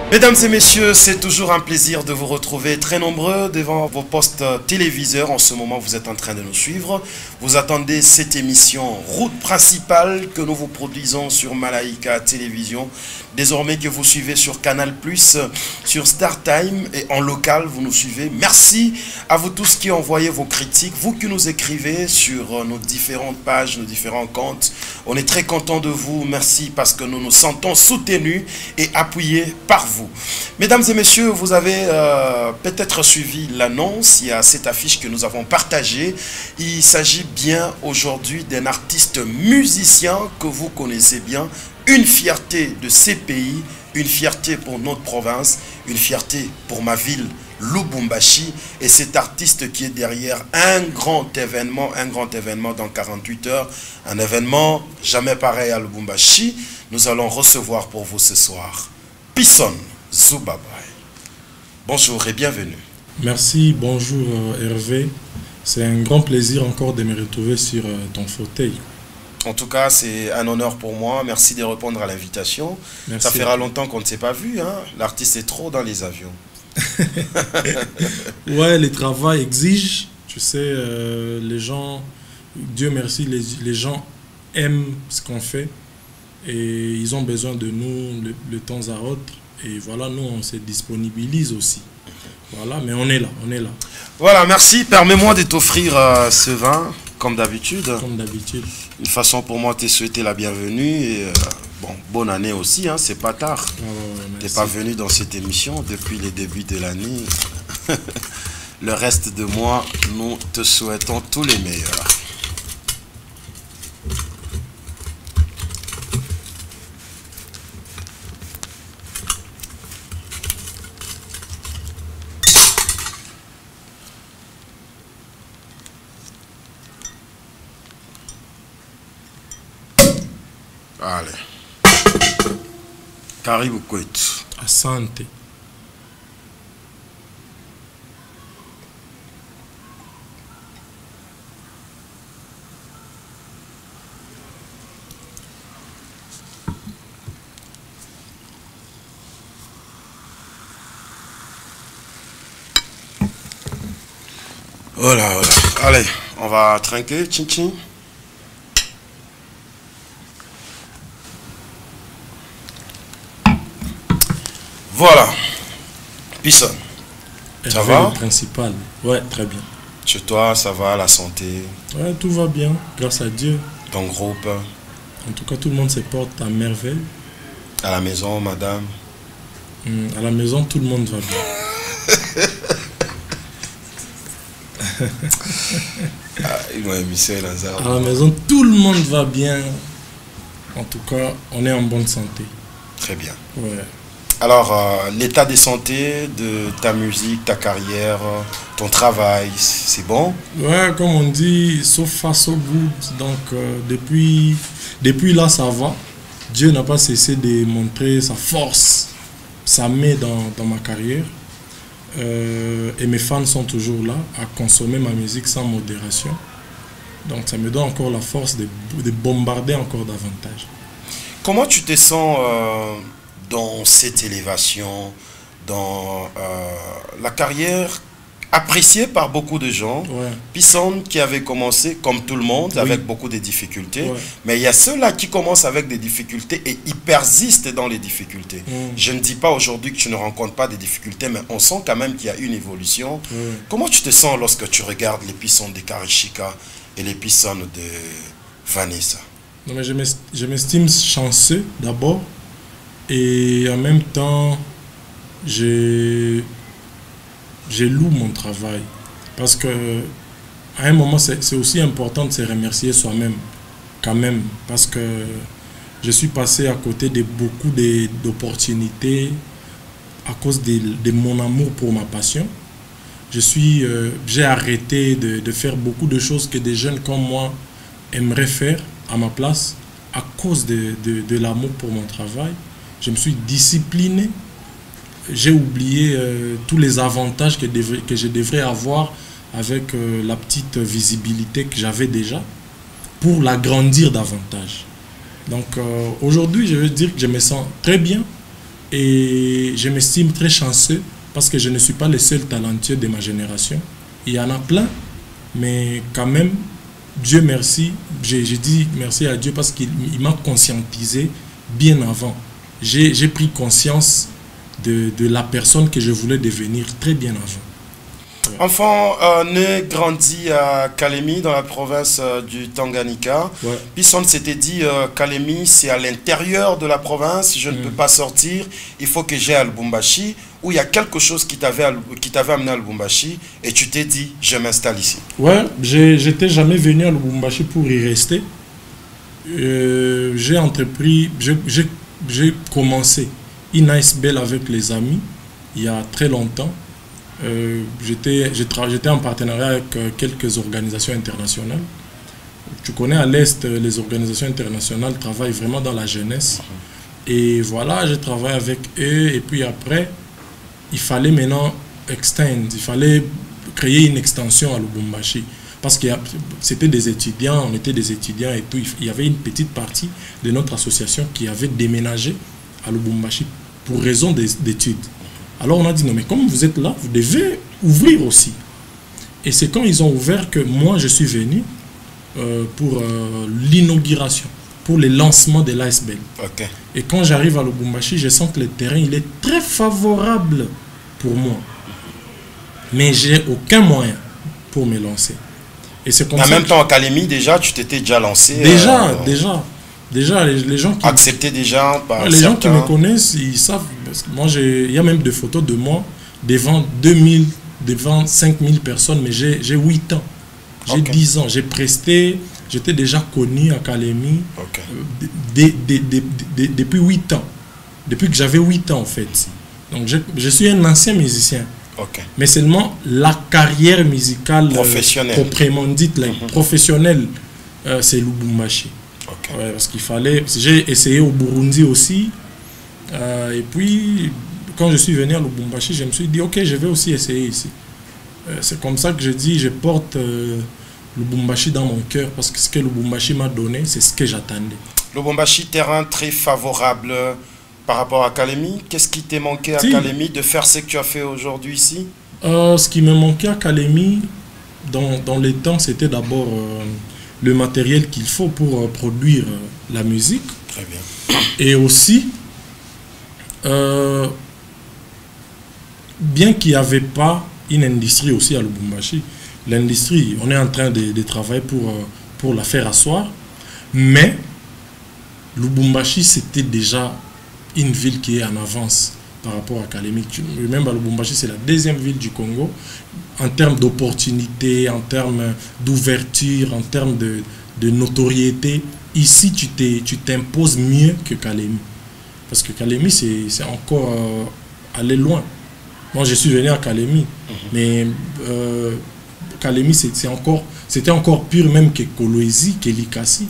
Mesdames et messieurs, c'est toujours un plaisir de vous retrouver très nombreux devant vos postes téléviseurs. En ce moment, vous êtes en train de nous suivre. Vous attendez cette émission Route principale que nous vous produisons sur Malaika Télévision. Désormais que vous suivez sur Canal+, sur StarTime et en local, vous nous suivez. Merci à vous tous qui envoyez vos critiques, vous qui nous écrivez sur nos différentes pages, nos différents comptes. On est très content de vous. Merci parce que nous nous sentons soutenus et appuyés par vous. Mesdames et messieurs, vous avez peut-être suivi l'annonce. Il y a cette affiche que nous avons partagée. Il s'agit bien aujourd'hui d'un artiste musicien que vous connaissez bien. Une fierté de ces pays, une fierté pour notre province, une fierté pour ma ville, Lubumbashi. Et cet artiste qui est derrière un grand événement dans 48 heures, un événement jamais pareil à Lubumbashi. Nous allons recevoir pour vous ce soir Pisson Zubabai. Bonjour et bienvenue. Merci, bonjour Hervé. C'est un grand plaisir encore de me retrouver sur ton fauteuil. En tout cas, c'est un honneur pour moi. Merci de répondre à l'invitation. Ça fera longtemps qu'on ne s'est pas vu. Hein? L'artiste est trop dans les avions. Ouais, le travail exige. Tu sais, les gens, Dieu merci, les gens aiment ce qu'on fait. Et ils ont besoin de nous de temps à autre. Et voilà, nous, on se disponibilise aussi. Voilà, mais on est là, on est là. Voilà, merci. Permets-moi de t'offrir ce vin, comme d'habitude. Comme d'habitude. Une façon pour moi de te souhaiter la bienvenue. Et bon, bonne année aussi, hein, c'est pas tard. Tu n'es pas venu dans cette émission depuis les débuts de l'année. Le reste de moi, nous te souhaitons tous les meilleurs. Allez. Karibu kwetu. Asante. Voilà, voilà. Allez, on va trinquer, tchin-tchin. Voilà. Pisson. Ça va? Le principal. Ouais, très bien. Chez toi, ça va, la santé? Ouais, tout va bien, grâce à Dieu. Ton groupe? En tout cas, tout le monde se porte à merveille. À la maison, madame? À la maison, tout le monde va bien. Ils m'ont émissé, Lazare. À la maison, tout le monde va bien. En tout cas, on est en bonne santé. Très bien. Ouais. Alors, l'état de santé de ta musique, ta carrière, ton travail, c'est bon? Ouais, comme on dit, so far so good. Donc, depuis là, ça va. Dieu n'a pas cessé de montrer sa force, sa main dans ma carrière. Et mes fans sont toujours là à consommer ma musique sans modération. Donc, ça me donne encore la force de bombarder encore davantage. Comment tu te sens dans cette élévation, dans la carrière appréciée par beaucoup de gens? Ouais. Pisson qui avait commencé comme tout le monde, oui, avec beaucoup de difficultés, ouais, mais il y a ceux-là qui commencent avec des difficultés et ils persistent dans les difficultés. Je ne dis pas aujourd'hui que tu ne rencontres pas des difficultés, mais on sent quand même qu'il y a une évolution. Comment tu te sens lorsque tu regardes les Pissons de Karishika et les Pissons de Vanessa? Non, mais je m'estime chanceux d'abord. Et en même temps, je loue mon travail. Parce que à un moment, c'est aussi important de se remercier soi-même. Quand même. Parce que je suis passé à côté de beaucoup d'opportunités à cause de mon amour pour ma passion. J'ai arrêté de faire beaucoup de choses que des jeunes comme moi aimeraient faire à ma place à cause de l'amour pour mon travail. Je me suis discipliné. J'ai oublié tous les avantages que je devrais avoir avec la petite visibilité que j'avais déjà pour l'agrandir davantage. Donc aujourd'hui, je veux dire que je me sens très bien. Et je m'estime très chanceux parce que je ne suis pas le seul talentueux de ma génération. Il y en a plein, mais quand même, Dieu merci, j'ai dit merci à Dieu parce qu'il m'a conscientisé bien avant. J'ai pris conscience de la personne que je voulais devenir très bien avant. Enfant né, grandi à Kalemi, dans la province du Tanganyika. Ouais. Puis on s'était dit, Kalemi, c'est à l'intérieur de la province, je ne peux pas sortir, il faut que j'aille à Lubumbashi, où il y a quelque chose qui t'avait amené à Lubumbashi, et tu t'es dit, je m'installe ici. Ouais, j'étais jamais venu à Lubumbashi pour y rester. J'ai entrepris, j'ai commencé une Bell avec les amis, il y a très longtemps. J'étais en partenariat avec quelques organisations internationales. Tu connais, à l'Est, les organisations internationales travaillent vraiment dans la jeunesse. Et voilà, j'ai travaillé avec eux. Et puis après, il fallait maintenant extendre, il fallait créer une extension à Lubumbashi. Parce que c'était des étudiants, on était des étudiants et tout. Il y avait une petite partie de notre association qui avait déménagé à Lubumbashi pour raison d'études. Alors on a dit, non mais comme vous êtes là, vous devez ouvrir aussi. Et c'est quand ils ont ouvert que moi je suis venu pour l'inauguration, pour le lancement de l'ASBL. Okay. Et quand j'arrive à Lubumbashi, je sens que le terrain il est très favorable pour moi. Mais j'ai aucun moyen pour me lancer. Et c'est comme en ça même temps, à Kalemi, déjà, tu t'étais déjà lancé. Déjà, les gens qui... Accepté déjà par les gens qui me connaissent, ils savent. Parce que moi, il y a même des photos de moi devant 2000, devant 5000 personnes, mais j'ai 8 ans. J'ai 10 ans. J'ai presté, j'étais déjà connu à Kalemi depuis 8 ans. Depuis que j'avais 8 ans, en fait. Donc, je suis un ancien musicien. Mais seulement la carrière musicale proprement dite, professionnelle, c'est Lubumbashi. Ouais, parce qu'il fallait... J'ai essayé au Burundi aussi. Et puis, quand je suis venu à Lubumbashi, je me suis dit, ok, je vais aussi essayer ici. C'est comme ça que je dis, je porte Lubumbashi dans mon cœur, parce que ce que Lubumbashi m'a donné, c'est ce que j'attendais. Lubumbashi, terrain très favorable par rapport à Kalemi. Qu'est-ce qui t'est manqué à Kalemi de faire ce que tu as fait aujourd'hui ici? Ce qui me manquait à Kalemi, dans les temps, c'était d'abord le matériel qu'il faut pour produire la musique. Très bien. Et aussi, bien qu'il n'y avait pas une industrie aussi à Lubumbashi, l'industrie, on est en train de travailler pour la faire asseoir, mais Lubumbashi, c'était déjà une ville qui est en avance par rapport à Kalemi. Même à Lubumbashi, c'est la deuxième ville du Congo en termes d'opportunités, en termes d'ouverture, en termes de notoriété. Ici, tu t'imposes mieux que Kalemi. Parce que Kalemi, c'est encore aller loin. Moi, je suis venu à Kalemi, mais Kalemi, c'était encore pire même que Kolwezi, que Likasi.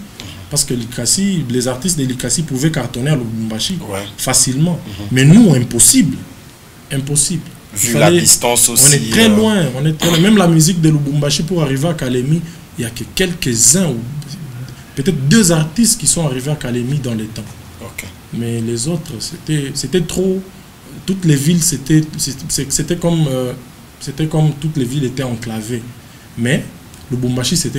Parce que Likasi, les artistes de Likasi pouvaient cartonner à Lubumbashi facilement. Mais nous, impossible. Impossible. Vu la distance aussi. On est très loin. Même la musique de Lubumbashi pour arriver à Kalemi, il n'y a que quelques-uns, peut-être 2 artistes qui sont arrivés à Kalemi dans les temps. Mais les autres, c'était trop. Toutes les villes, c'était comme toutes les villes étaient enclavées. Mais Lubumbashi, c'est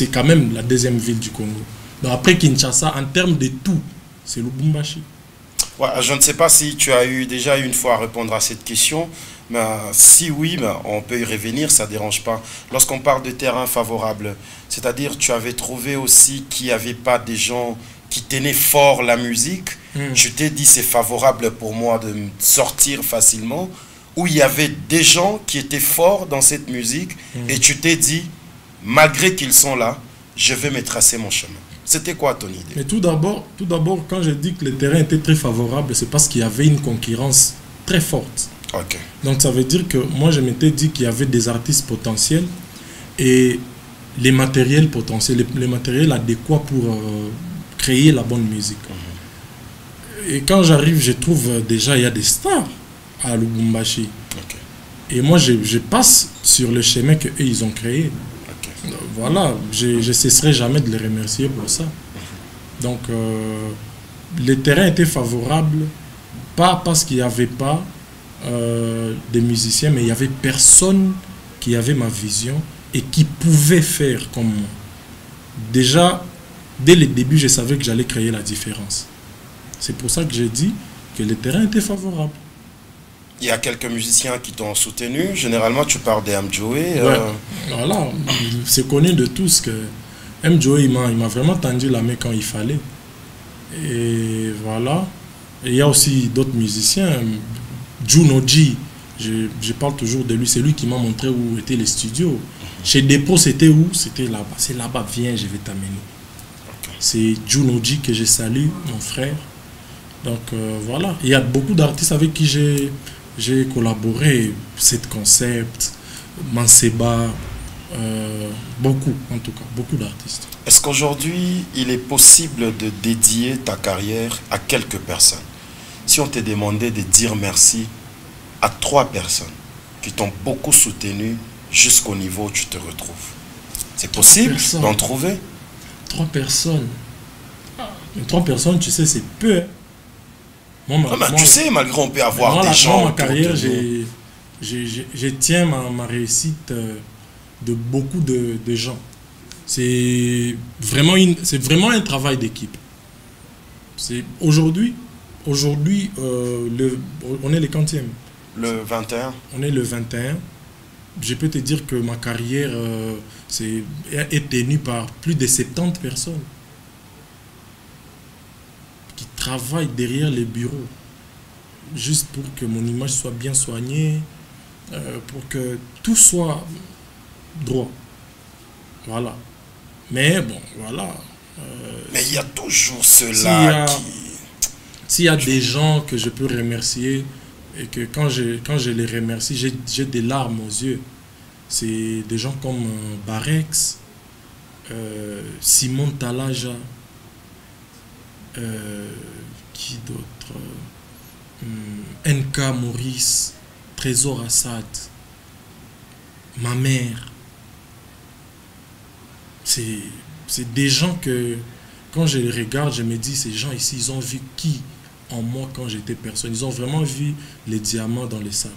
quand même la deuxième ville du Congo. Donc après Kinshasa, en termes de tout, c'est Lubumbashi. Ouais, je ne sais pas si tu as eu déjà une fois à répondre à cette question, mais si oui, on peut y revenir, ça ne dérange pas. Lorsqu'on parle de terrain favorable, c'est-à-dire tu avais trouvé aussi qu'il n'y avait pas des gens qui tenaient fort la musique, je t'ai dit c'est favorable pour moi de sortir facilement, où il y avait des gens qui étaient forts dans cette musique, et tu t'es dit, malgré qu'ils sont là, je vais me tracer mon chemin. C'était quoi ton idée? Mais tout d'abord, quand je dis que le terrain était très favorable, c'est parce qu'il y avait une concurrence très forte. Donc ça veut dire que moi je m'étais dit qu'il y avait des artistes potentiels et les matériels potentiels, les matériels adéquats pour créer la bonne musique. Et quand j'arrive, je trouve déjà il y a des stars à Lubumbashi. Et moi je passe sur le chemin qu'eux ils ont créé. Voilà, je ne cesserai jamais de les remercier pour ça. Donc, le terrain était favorable Pas parce qu'il n'y avait pas des musiciens, mais il n'y avait personne qui avait ma vision et qui pouvait faire comme moi. Déjà, dès le début, je savais que j'allais créer la différence. C'est pour ça que j'ai dit que le terrain était favorable. Il y a quelques musiciens qui t'ont soutenu. Généralement, tu parles des Joey. Ouais. Voilà, c'est connu de tous que Joey, il m'a vraiment tendu la main quand il fallait. Et voilà. Et il y a aussi d'autres musiciens. Juno G, je parle toujours de lui. C'est lui qui m'a montré où étaient les studios. Chez Dépôt, c'était où? C'était là-bas. C'est là-bas, viens, je vais t'amener. Okay. C'est Juno G que je salue, mon frère. Donc voilà. Il y a beaucoup d'artistes avec qui j'ai collaboré. Cette Concept, Manseba, beaucoup en tout cas, beaucoup d'artistes. Est-ce qu'aujourd'hui, il est possible de dédier ta carrière à quelques personnes? Si on te demandait de dire merci à 3 personnes qui t'ont beaucoup soutenu jusqu'au niveau où tu te retrouves, c'est possible d'en trouver? 3 personnes. Mais 3 personnes, tu sais, c'est peu. Hein. Moi, tu sais, malgré on peut avoir des gens... Dans ma carrière, je tiens ma réussite de beaucoup de gens. C'est vraiment un travail d'équipe. Aujourd'hui, on est le 40e. Le 21. On est le 21. Je peux te dire que ma carrière est tenue par plus de 70 personnes qui travaillent derrière les bureaux, juste pour que mon image soit bien soignée, pour que tout soit droit. Voilà. Mais bon, voilà. Mais il y a toujours ceux-là qui... S'il y a des gens que je peux remercier et que quand je les remercie, j'ai des larmes aux yeux. C'est des gens comme Barex, Simon Talaja, qui d'autre, NK Maurice, Trésor Assad, ma mère. C'est des gens que, quand je les regarde, je me dis, ces gens ici, ils ont vu qui en moi quand j'étais personne. Ils ont vraiment vu les diamants dans les sables.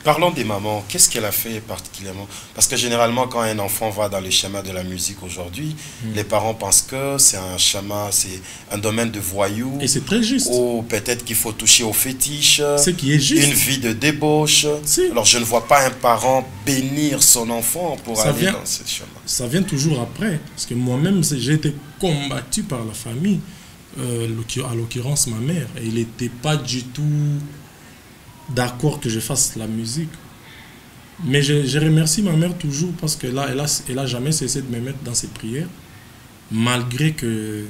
Parlons des mamans. Qu'est-ce qu'elle a fait particulièrement? Parce que généralement, quand un enfant va dans le schéma de la musique aujourd'hui, les parents pensent que c'est un schéma, c'est un domaine de voyous. Et c'est très juste. Ou peut-être qu'il faut toucher aux fétiches. Ce qui est juste. Une vie de débauche. Si. Alors, je ne vois pas un parent bénir son enfant pour aller dans ce schéma. Ça vient toujours après. Parce que moi-même, j'ai été combattu par la famille, à l'occurrence ma mère. Et il n'était pas du tout d'accord que je fasse la musique. Mais je remercie ma mère toujours parce que là, elle a jamais cessé de me mettre dans ses prières, malgré que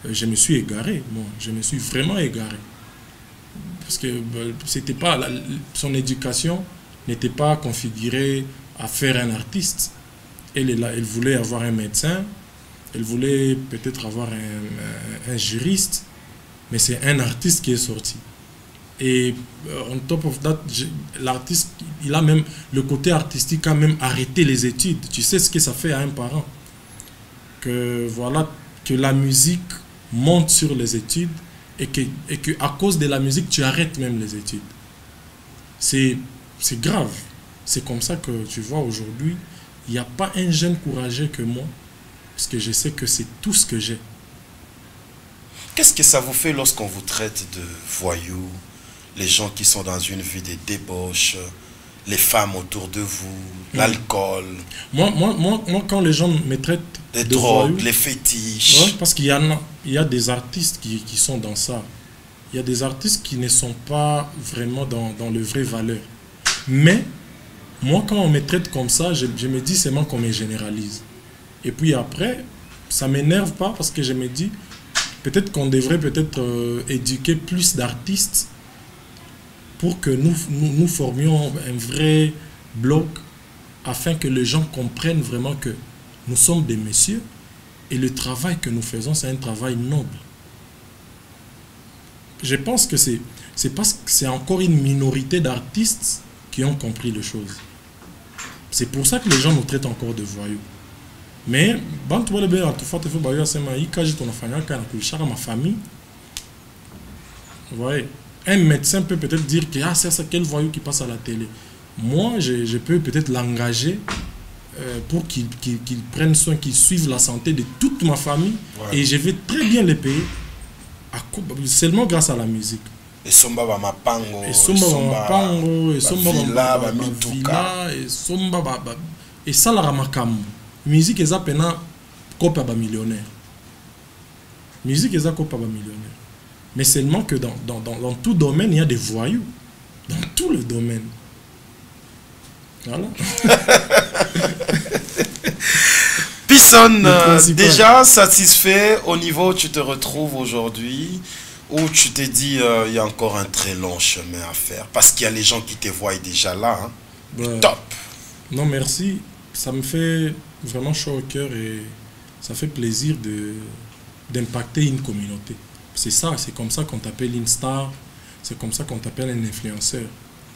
je me suis égaré. Bon, je me suis vraiment égaré. Parce que c'était pas son éducation n'était pas configurée à faire un artiste. Elle voulait avoir un médecin, elle voulait peut-être avoir un juriste, mais c'est un artiste qui est sorti. Et on top of that, l'artiste, il a même, le côté artistique a même arrêté les études. Tu sais ce que ça fait à un parent? Que voilà, que la musique monte sur les études et que à cause de la musique, tu arrêtes même les études. C'est grave. C'est comme ça que tu vois aujourd'hui, il n'y a pas un jeune courageux que moi, parce que je sais que c'est tout ce que j'ai. Qu'est-ce que ça vous fait lorsqu'on vous traite de voyous? Les gens qui sont dans une vie de débauche, les femmes autour de vous, l'alcool. Moi, quand les gens me traitent de drogue, voyous, les fétiches. Ouais, parce qu'il y a des artistes qui sont dans ça. Il y a des artistes qui ne sont pas vraiment dans le vrai valeur. Mais, moi, quand on me traite comme ça, je me dis, c'est moi qu'on me généralise. Et puis après, ça ne m'énerve pas parce que je me dis, peut-être qu'on devrait éduquer plus d'artistes pour que nous formions un vrai bloc afin que les gens comprennent vraiment que nous sommes des messieurs et le travail que nous faisons, c'est un travail noble. Je pense que c'est parce que c'est encore une minorité d'artistes qui ont compris les choses. C'est pour ça que les gens nous traitent encore de voyous. Mais, ma famille, vous voyez, Un médecin peut peut-être dire que ah, c'est ça, quel voyou qui passe à la télé. Moi, je peux peut-être l'engager pour qu'il prenne soin, qu'il suive la santé de toute ma famille. Ouais. Et je vais très bien les payer seulement grâce à la musique. Et somba ba mapango, et somba ba mapango, et somba ba mituka, et somba ba et ça la ramakambo. Musique eza pena kopa ba millionnaire. Musique eza kopa ba millionnaire. Mais seulement que dans tout domaine, il y a des voyous. Dans tout le domaine. Voilà. Pisson, déjà satisfait au niveau où tu te retrouves aujourd'hui, où tu te dis il y a encore un très long chemin à faire, parce qu'il y a les gens qui te voient déjà là. Hein. Ouais. Top. Non, merci. Ça me fait vraiment chaud au cœur et ça fait plaisir d'impacter une communauté. C'est ça, c'est comme ça qu'on t'appelle une star, c'est comme ça qu'on t'appelle un influenceur.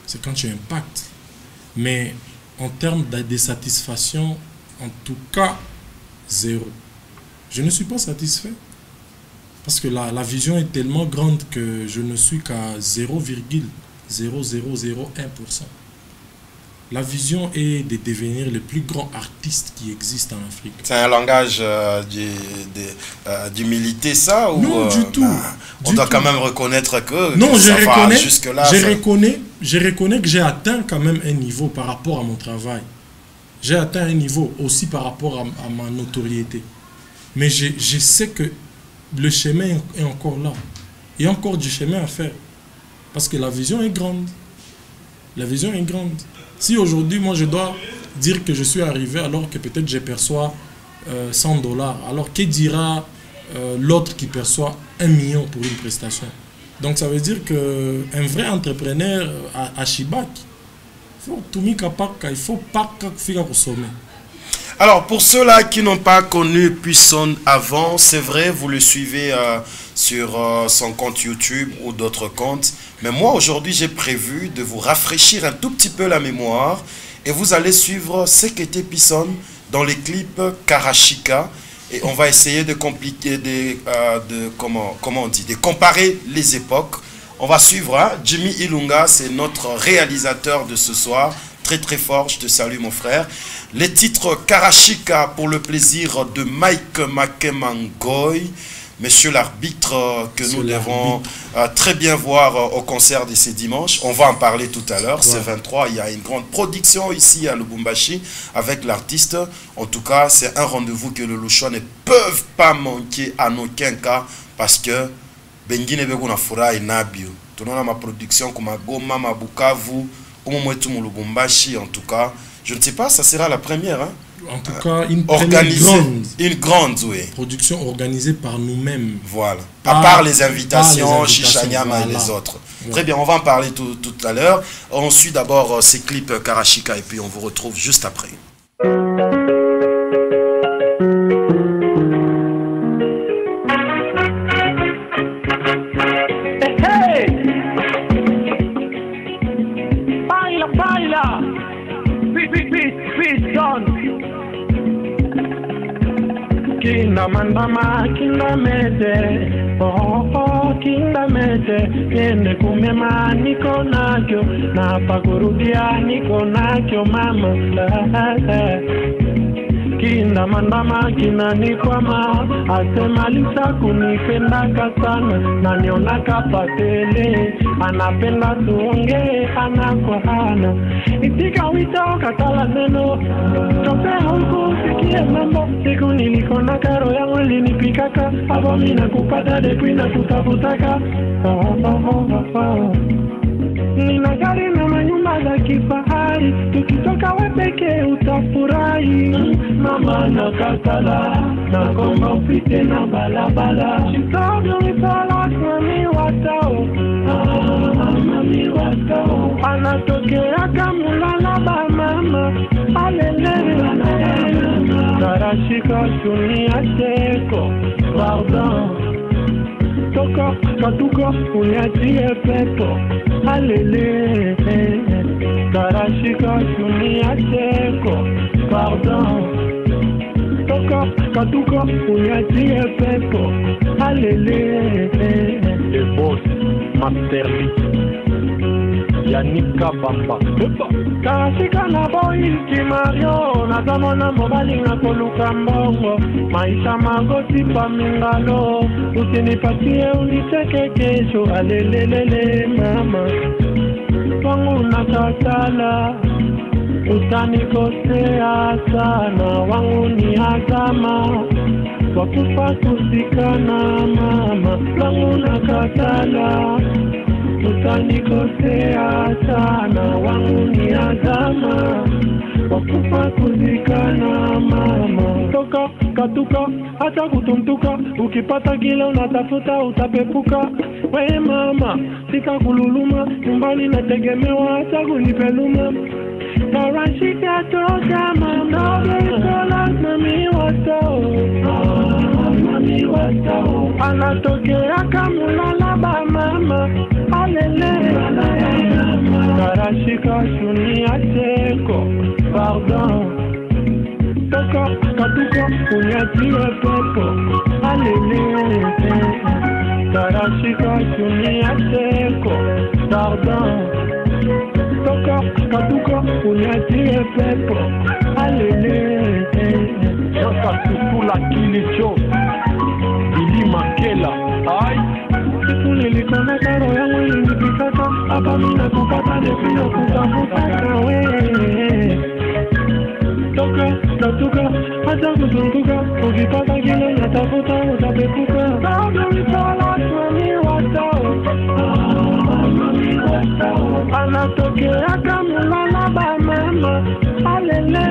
C'est quand tu impactes. Mais en termes de satisfaction, en tout cas, zéro. Je ne suis pas satisfait. Parce que la vision est tellement grande que je ne suis qu'à 0,0001%. La vision est de devenir le plus grand artiste qui existe en Afrique. C'est un langage d'humilité, ça ou non, du tout. On doit quand même reconnaître que non, ça va jusque-là. Je reconnais que j'ai atteint quand même un niveau par rapport à mon travail. J'ai atteint un niveau aussi par rapport à ma notoriété. Mais je sais que le chemin est encore là. Il y a encore du chemin à faire. Parce que la vision est grande. La vision est grande. Si aujourd'hui, moi, je dois dire que je suis arrivé alors que peut-être je perçois $100, alors que dira l'autre qui perçoit 1 million pour une prestation? Donc, ça veut dire qu'un vrai entrepreneur à Chibak, il faut pas faire au sommet. Alors, pour ceux-là qui n'ont pas connu Pisson avant, c'est vrai, vous le suivez sur son compte YouTube ou d'autres comptes. Mais moi, aujourd'hui, j'ai prévu de vous rafraîchir un tout petit peu la mémoire et vous allez suivre ce qu'était Pisson dans les clips Karashika. Et on va essayer de comparer les époques. On va suivre Jimmy Ilunga, c'est notre réalisateur de ce soir. Très très fort, je te salue mon frère. Les titres Karashika pour le plaisir de Mike Makemangoy. Monsieur l'arbitre que nous devons très bien voir au concert de ce dimanche. On va en parler tout à l'heure. Ouais. C'est 23, il y a une grande production ici à Lubumbashi avec l'artiste. En tout cas, c'est un rendez-vous que le Lushwa ne peuvent pas manquer en aucun cas parce que Bengine Beguna Fura et Nabio. Tout le monde a ma production comme Goma, ma Bukavu, Lubumbashi en tout cas. Je ne sais pas, ça sera la première. Hein? En tout cas, une grande oui. Production organisée par nous-mêmes. Voilà. À part les invitations, Chichanyama et les autres. Ouais. Très bien, on va en parler tout à l'heure. On suit d'abord ces clips Karashika et puis on vous retrouve juste après. Kinda mandama, kinda mete, oh, kinda mete, niende kumema niko nakyo, na pakurudia niko nakyo mama. Kinda mandama kinanikwama, asemalisa kunipendaka sana, na nionaka patele, anapenda tuonge ana kwa ana. Itika wito katala neno, topea huku sikie mambo, siku nilikona karo yangu ilinipikaka, hapo mina kupata depui na kutabutaka. Nina gari na manyumba za kifahari, tukitoka wepeke utafurahi. Mama nakatala, nakomba upite na balabala. She told me it's all like mami watao, mami watao. Anatokea kamulala ba mama, alelele. Karashika dunia teko, pardon. Toka katuka unyachie pepo, alele. Karashika dunia teko, pardon. Toka katuka unyachie pepo, alele. The boss, Masterly Yannick Kabamba Karashika na boyiki Mario nazamona mobali na koluka mbongo maisha magoti pa mingalo usinipatie unicheke kesho alelelele mama wangu nakatala utanikosea sana wangu ni azama wakufa kusikana mama wangu nakatala utanikosea sana wangu ni azama wakufa kuzikana mama toka katuka hata kutumtuka ukipata kile unatafuta utapepuka we mama sitakululuma nyumbani nategemewa hata kunipeluma Karashika toka mama mami watao anatokea kamulala ba mama alele Karashika shunia teko pardon toka katuka unyatie pepo alele Karashika shunia teko pardon toka katuka unyatie pepo alele Sasa tutula kilicho Billy Makela ai siku nilikona karo yangu ilinipikaka hapa mina kupata nepina kutafutaka we toka katuka hata kutunguka ukipata kile natafuta utapepuka bado witola mami watao anatokea kamulala ba mama alele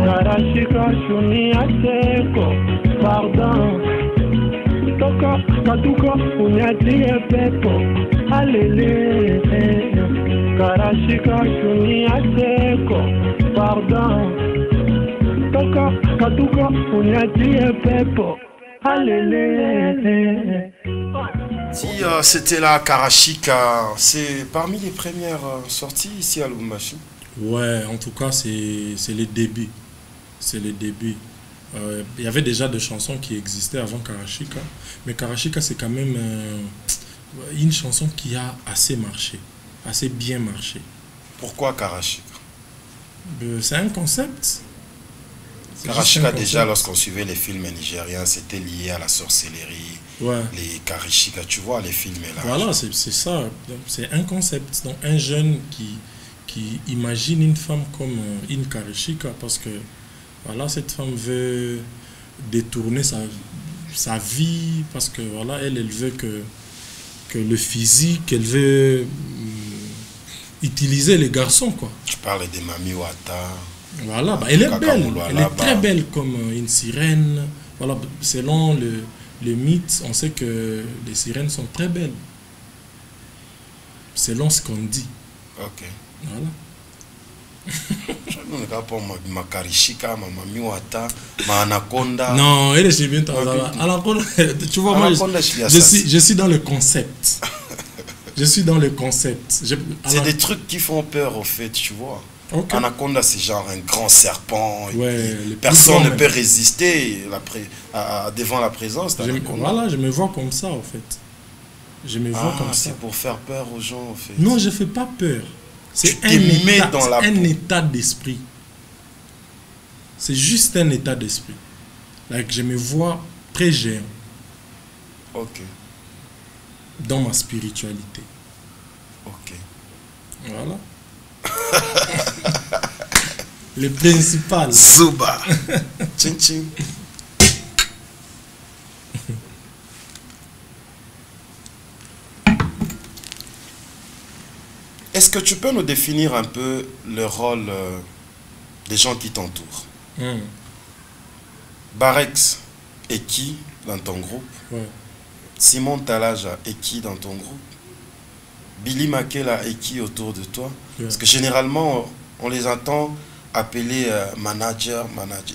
Karashika shunia teko pardon toka katuka unyatie pepo alele Karashika shunia teko pardon toka katuka unyatie pepo alele. Si c'était la Karashika, c'est parmi les premières sorties ici à Lubumbashi. Ouais, en tout cas, c'est les débuts. C'est les débuts. Il y avait déjà des chansons qui existaient avant Karashika, mais Karashika, c'est quand même une chanson qui a assez marché, assez bien marché. Pourquoi Karashika? C'est un concept. Karashika, déjà, lorsqu'on suivait les films nigériens, c'était lié à la sorcellerie. Ouais. Les Karashika, tu vois, les films là. Voilà, c'est ça. C'est un concept. Donc, un jeune qui imagine une femme comme une Karashika, parce que voilà, cette femme veut détourner sa vie, parce que voilà, elle veut que le physique, elle veut utiliser les garçons, quoi. Tu parles de Mami Wata. Voilà, bah, elle est belle, elle est très belle comme une sirène. Voilà, selon le mythe, on sait que les sirènes sont très belles. Selon ce qu'on dit. Ok. Voilà. Je ne regarde pas ma Karashika, ma Mami Wata, ma Anaconda. Non, elle est bien. Anaconda, tu vois, moi, je suis dans le concept. Je suis dans le concept. C'est des trucs qui font peur, au fait, tu vois. Okay. Anaconda, c'est genre un grand serpent. Ouais, personne ne peut résister devant la présence d'Anaconda. Voilà, je me vois comme ça, en fait. Je me vois comme ça. C'est pour faire peur aux gens, en fait. Non, je ne fais pas peur. C'est un état d'esprit. C'est juste un état d'esprit. Like, je me vois très géant. Ok. Dans ma spiritualité. Ok. Voilà. Le principal. Zuba. Tching tching. Est-ce que tu peux nous définir un peu le rôle des gens qui t'entourent? Barex est qui dans ton groupe? Ouais. Simon Talaja est qui dans ton groupe? Billy Makela est qui autour de toi? Yeah. Parce que généralement, on les entend appeler manager.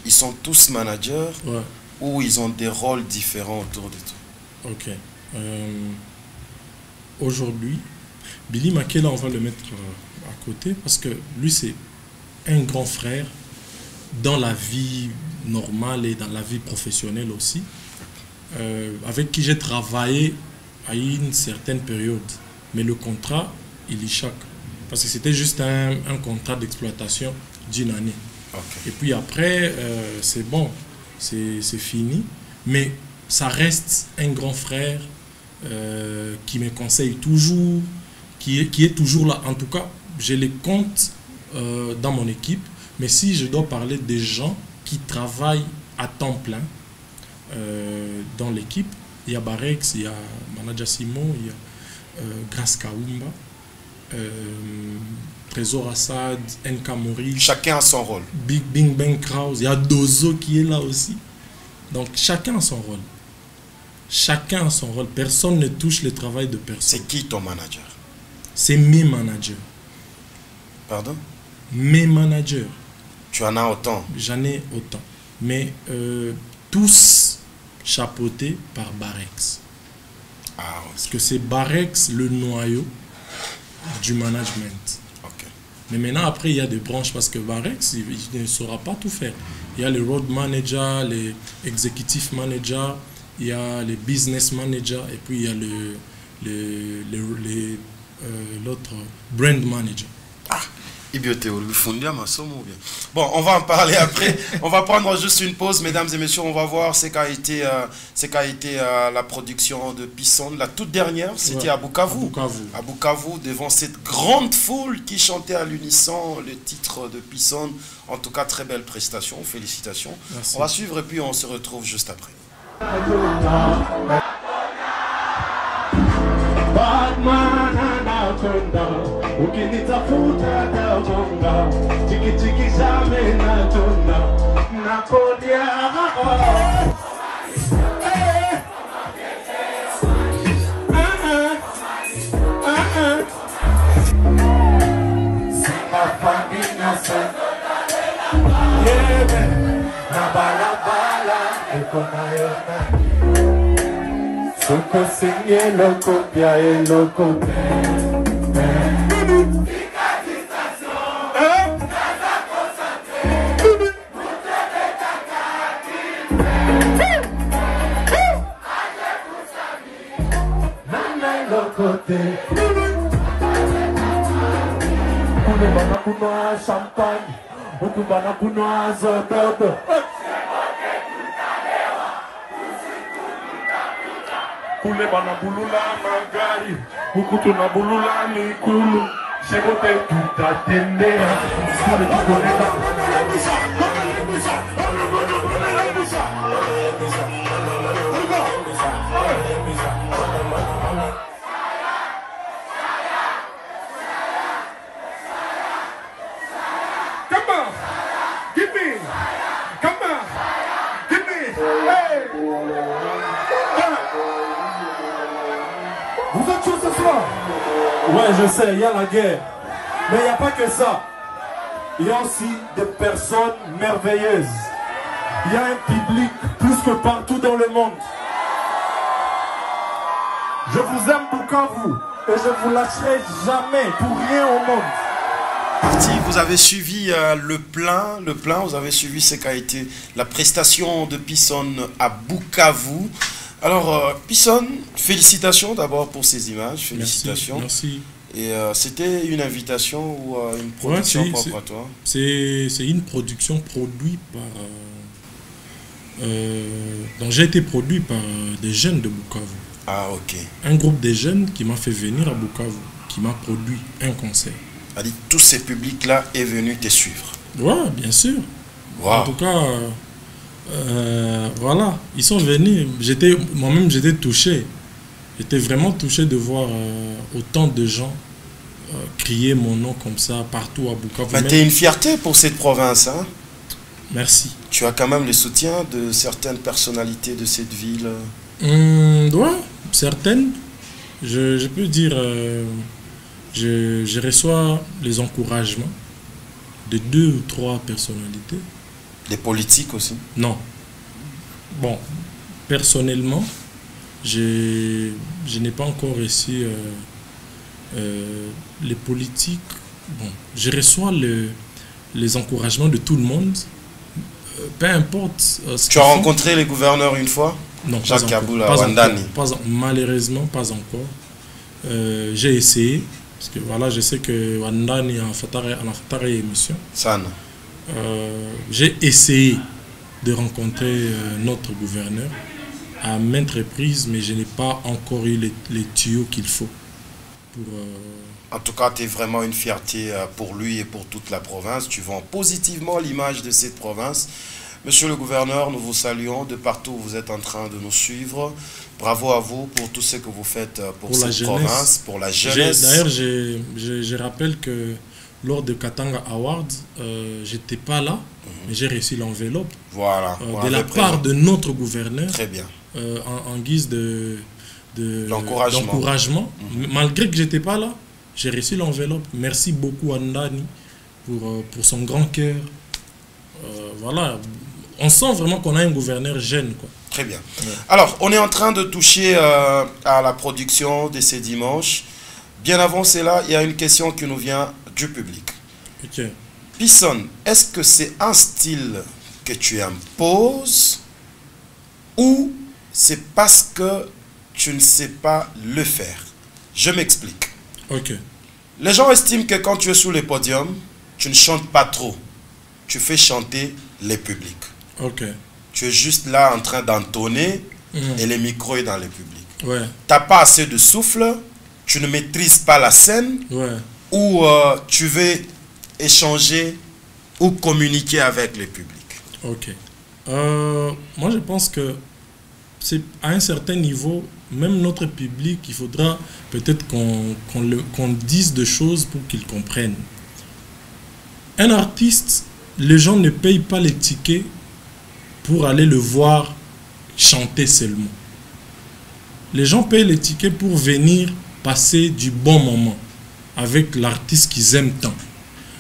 Ils sont tous managers, ouais, ou ils ont des rôles différents autour de toi? Ok. Aujourd'hui, Billy Makela, on va le mettre à côté parce que lui, c'est un grand frère dans la vie normale et dans la vie professionnelle aussi, avec qui j'ai travaillé à une certaine période. Mais le contrat, il y chaque. Parce que c'était juste un contrat d'exploitation d'une année. Okay. Et puis après, c'est bon, c'est fini. Mais ça reste un grand frère qui me conseille toujours, qui est toujours là. En tout cas, je les compte dans mon équipe. Mais si je dois parler des gens qui travaillent à temps plein dans l'équipe, il y a Barex, il y a Manager Simon, il y a Grace Kaoumba, Trésor Assad, NK Maurice. Chacun a son rôle. Bing Bang Kraus, il y a Dozo qui est là aussi. Donc chacun a son rôle. Chacun a son rôle. Personne ne touche le travail de personne. C'est qui ton manager? C'est mes managers. Pardon? Mes managers. Tu en as autant? J'en ai autant. Mais tous chapeautés par Barex. Ah, okay. Parce que c'est Barex le noyau du management. Okay. Mais maintenant, après, il y a des branches parce que Barex, il ne saura pas tout faire. Il y a les road managers, les executive managers, il y a les business managers et puis il y a l'autre brand manager. Ah, bon, on va en parler après. On va prendre juste une pause, mesdames et messieurs. On va voir ce qu'a été, la production de Pisson. La toute dernière, c'était à Bukavu. À Bukavu, devant cette grande foule qui chantait à l'unisson le titre de Pisson. En tout cas, très belle prestation. Félicitations. Merci. On va suivre et puis on se retrouve juste après. Batman anakonda, ukinitafuta tagonga, chiki chiki jamais natona, nakodia. Sima famina se, yebe, na bala bala, ekonayona. Soko sinye loko pia e loko pe. Fika distansyon, kaza konsantre, moutebe kakaki. Aje kousami, nanay loko te. Kune bana kunwa champagne, uku bana kunwa zododo. Kule bana bulula magari, ukutu na bulula mikulu. Shegote tutatembea, skule tukoleka. Come on, give me, come on, give me, hey. Vous êtes chaud ce soir? Ouais, je sais, il y a la guerre. Mais il n'y a pas que ça. Il y a aussi des personnes merveilleuses. Il y a un public plus que partout dans le monde. Je vous aime Bukavu et je vous lâcherai jamais pour rien au monde. Vous avez suivi le plein, vous avez suivi ce qu'a été la prestation de Pisson à Bukavu. Alors, Pisson, félicitations d'abord pour ces images, félicitations. Merci. Et c'était une invitation ou une production propre à toi? C'est une production produite par... donc j'ai été produit par des jeunes de Bukavu. Ah, ok. Un groupe de jeunes qui m'a fait venir à Bukavu, qui m'a produit un concert. Tous ces publics-là est venu te suivre? Ouais, bien sûr. Wow. En tout cas... voilà, ils sont venus. Moi-même, j'étais touché. J'étais vraiment touché de voir autant de gens crier mon nom comme ça partout à Bukavu. Tu es une fierté pour cette province, hein? Merci. Tu as quand même le soutien de certaines personnalités de cette ville? Ouais, certaines. Je peux dire, je reçois les encouragements de 2 ou 3 personnalités. Des politiques aussi? Non. Bon, personnellement, je n'ai pas encore reçu les politiques. Bon, je reçois les encouragements de tout le monde. Peu importe. Tu as rencontré les gouverneurs une fois? Non, Jacques Kaboula, pas Wandani. encore, malheureusement, pas encore. J'ai essayé, parce que voilà, je sais que Wandani a fait émission. Sana. J'ai essayé de rencontrer notre gouverneur à maintes reprises, mais je n'ai pas encore eu les tuyaux qu'il faut pour... En tout cas, tu es vraiment une fierté pour lui et pour toute la province. Tu vends positivement l'image de cette province. Monsieur le gouverneur, nous vous saluons de partout où vous êtes en train de nous suivre. Bravo à vous pour tout ce que vous faites pour cette province, pour la jeunesse. D'ailleurs, je rappelle que lors de Katanga Awards, j'étais pas là, mais j'ai reçu l'enveloppe de la part de notre gouverneur. Très bien. En guise d'encouragement. Malgré que j'étais pas là, j'ai reçu l'enveloppe. Merci beaucoup à Ndani pour son grand cœur. Voilà, on sent vraiment qu'on a un gouverneur jeune, quoi. Très bien. Ouais. Alors, on est en train de toucher à la production de ces dimanches. Bien avant cela, il y a une question qui nous vient du public. Ok. Pisson, est-ce que c'est un style que tu imposes ou c'est parce que tu ne sais pas le faire? Je m'explique. Ok. Les gens estiment que quand tu es sur le podium, tu ne chantes pas trop. Tu fais chanter les publics. Ok. Tu es juste là en train d'entonner et le micro est dans le public. Ouais. Tu n'as pas assez de souffle, tu ne maîtrises pas la scène, ou tu veux échanger ou communiquer avec le public. Ok. Moi, je pense que c'est à un certain niveau, même notre public, il faudra peut-être qu'on dise des choses pour qu'ils comprennent. Un artiste, les gens ne payent pas les tickets pour aller le voir chanter seulement. Les gens payent les tickets pour venir passer du bon moment avec l'artiste qu'ils aiment tant.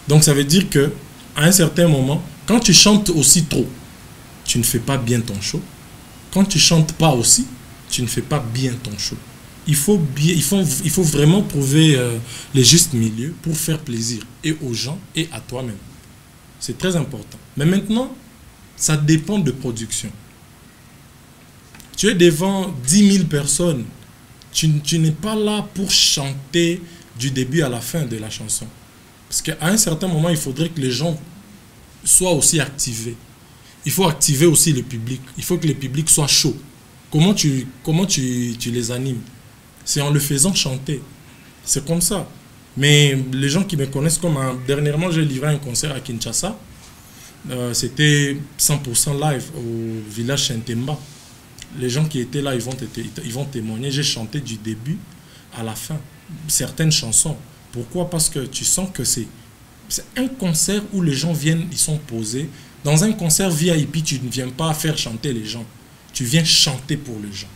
Donc ça veut dire que à un certain moment, quand tu chantes aussi trop, tu ne fais pas bien ton show. Quand tu chantes pas aussi, tu ne fais pas bien ton show. Il faut vraiment trouver le juste milieu pour faire plaisir et aux gens et à toi-même. C'est très important. Mais maintenant, ça dépend de production. Tu es devant 10 000 personnes. Tu n'es pas là pour chanter du début à la fin de la chanson. Parce qu'à un certain moment, il faudrait que les gens soient aussi activés. Il faut activer aussi le public. Il faut que le public soit chaud. Comment tu les animes? C'est en le faisant chanter. C'est comme ça. Mais les gens qui me connaissent comme dernièrement, j'ai livré un concert à Kinshasa. C'était 100% live au village Saint-Temba. Les gens qui étaient là, ils vont témoigner. J'ai chanté du début à la fin certaines chansons. Pourquoi? Parce que tu sens que c'est un concert où les gens viennent, ils sont posés. Dans un concert VIP, tu ne viens pas faire chanter les gens. Tu viens chanter pour les gens.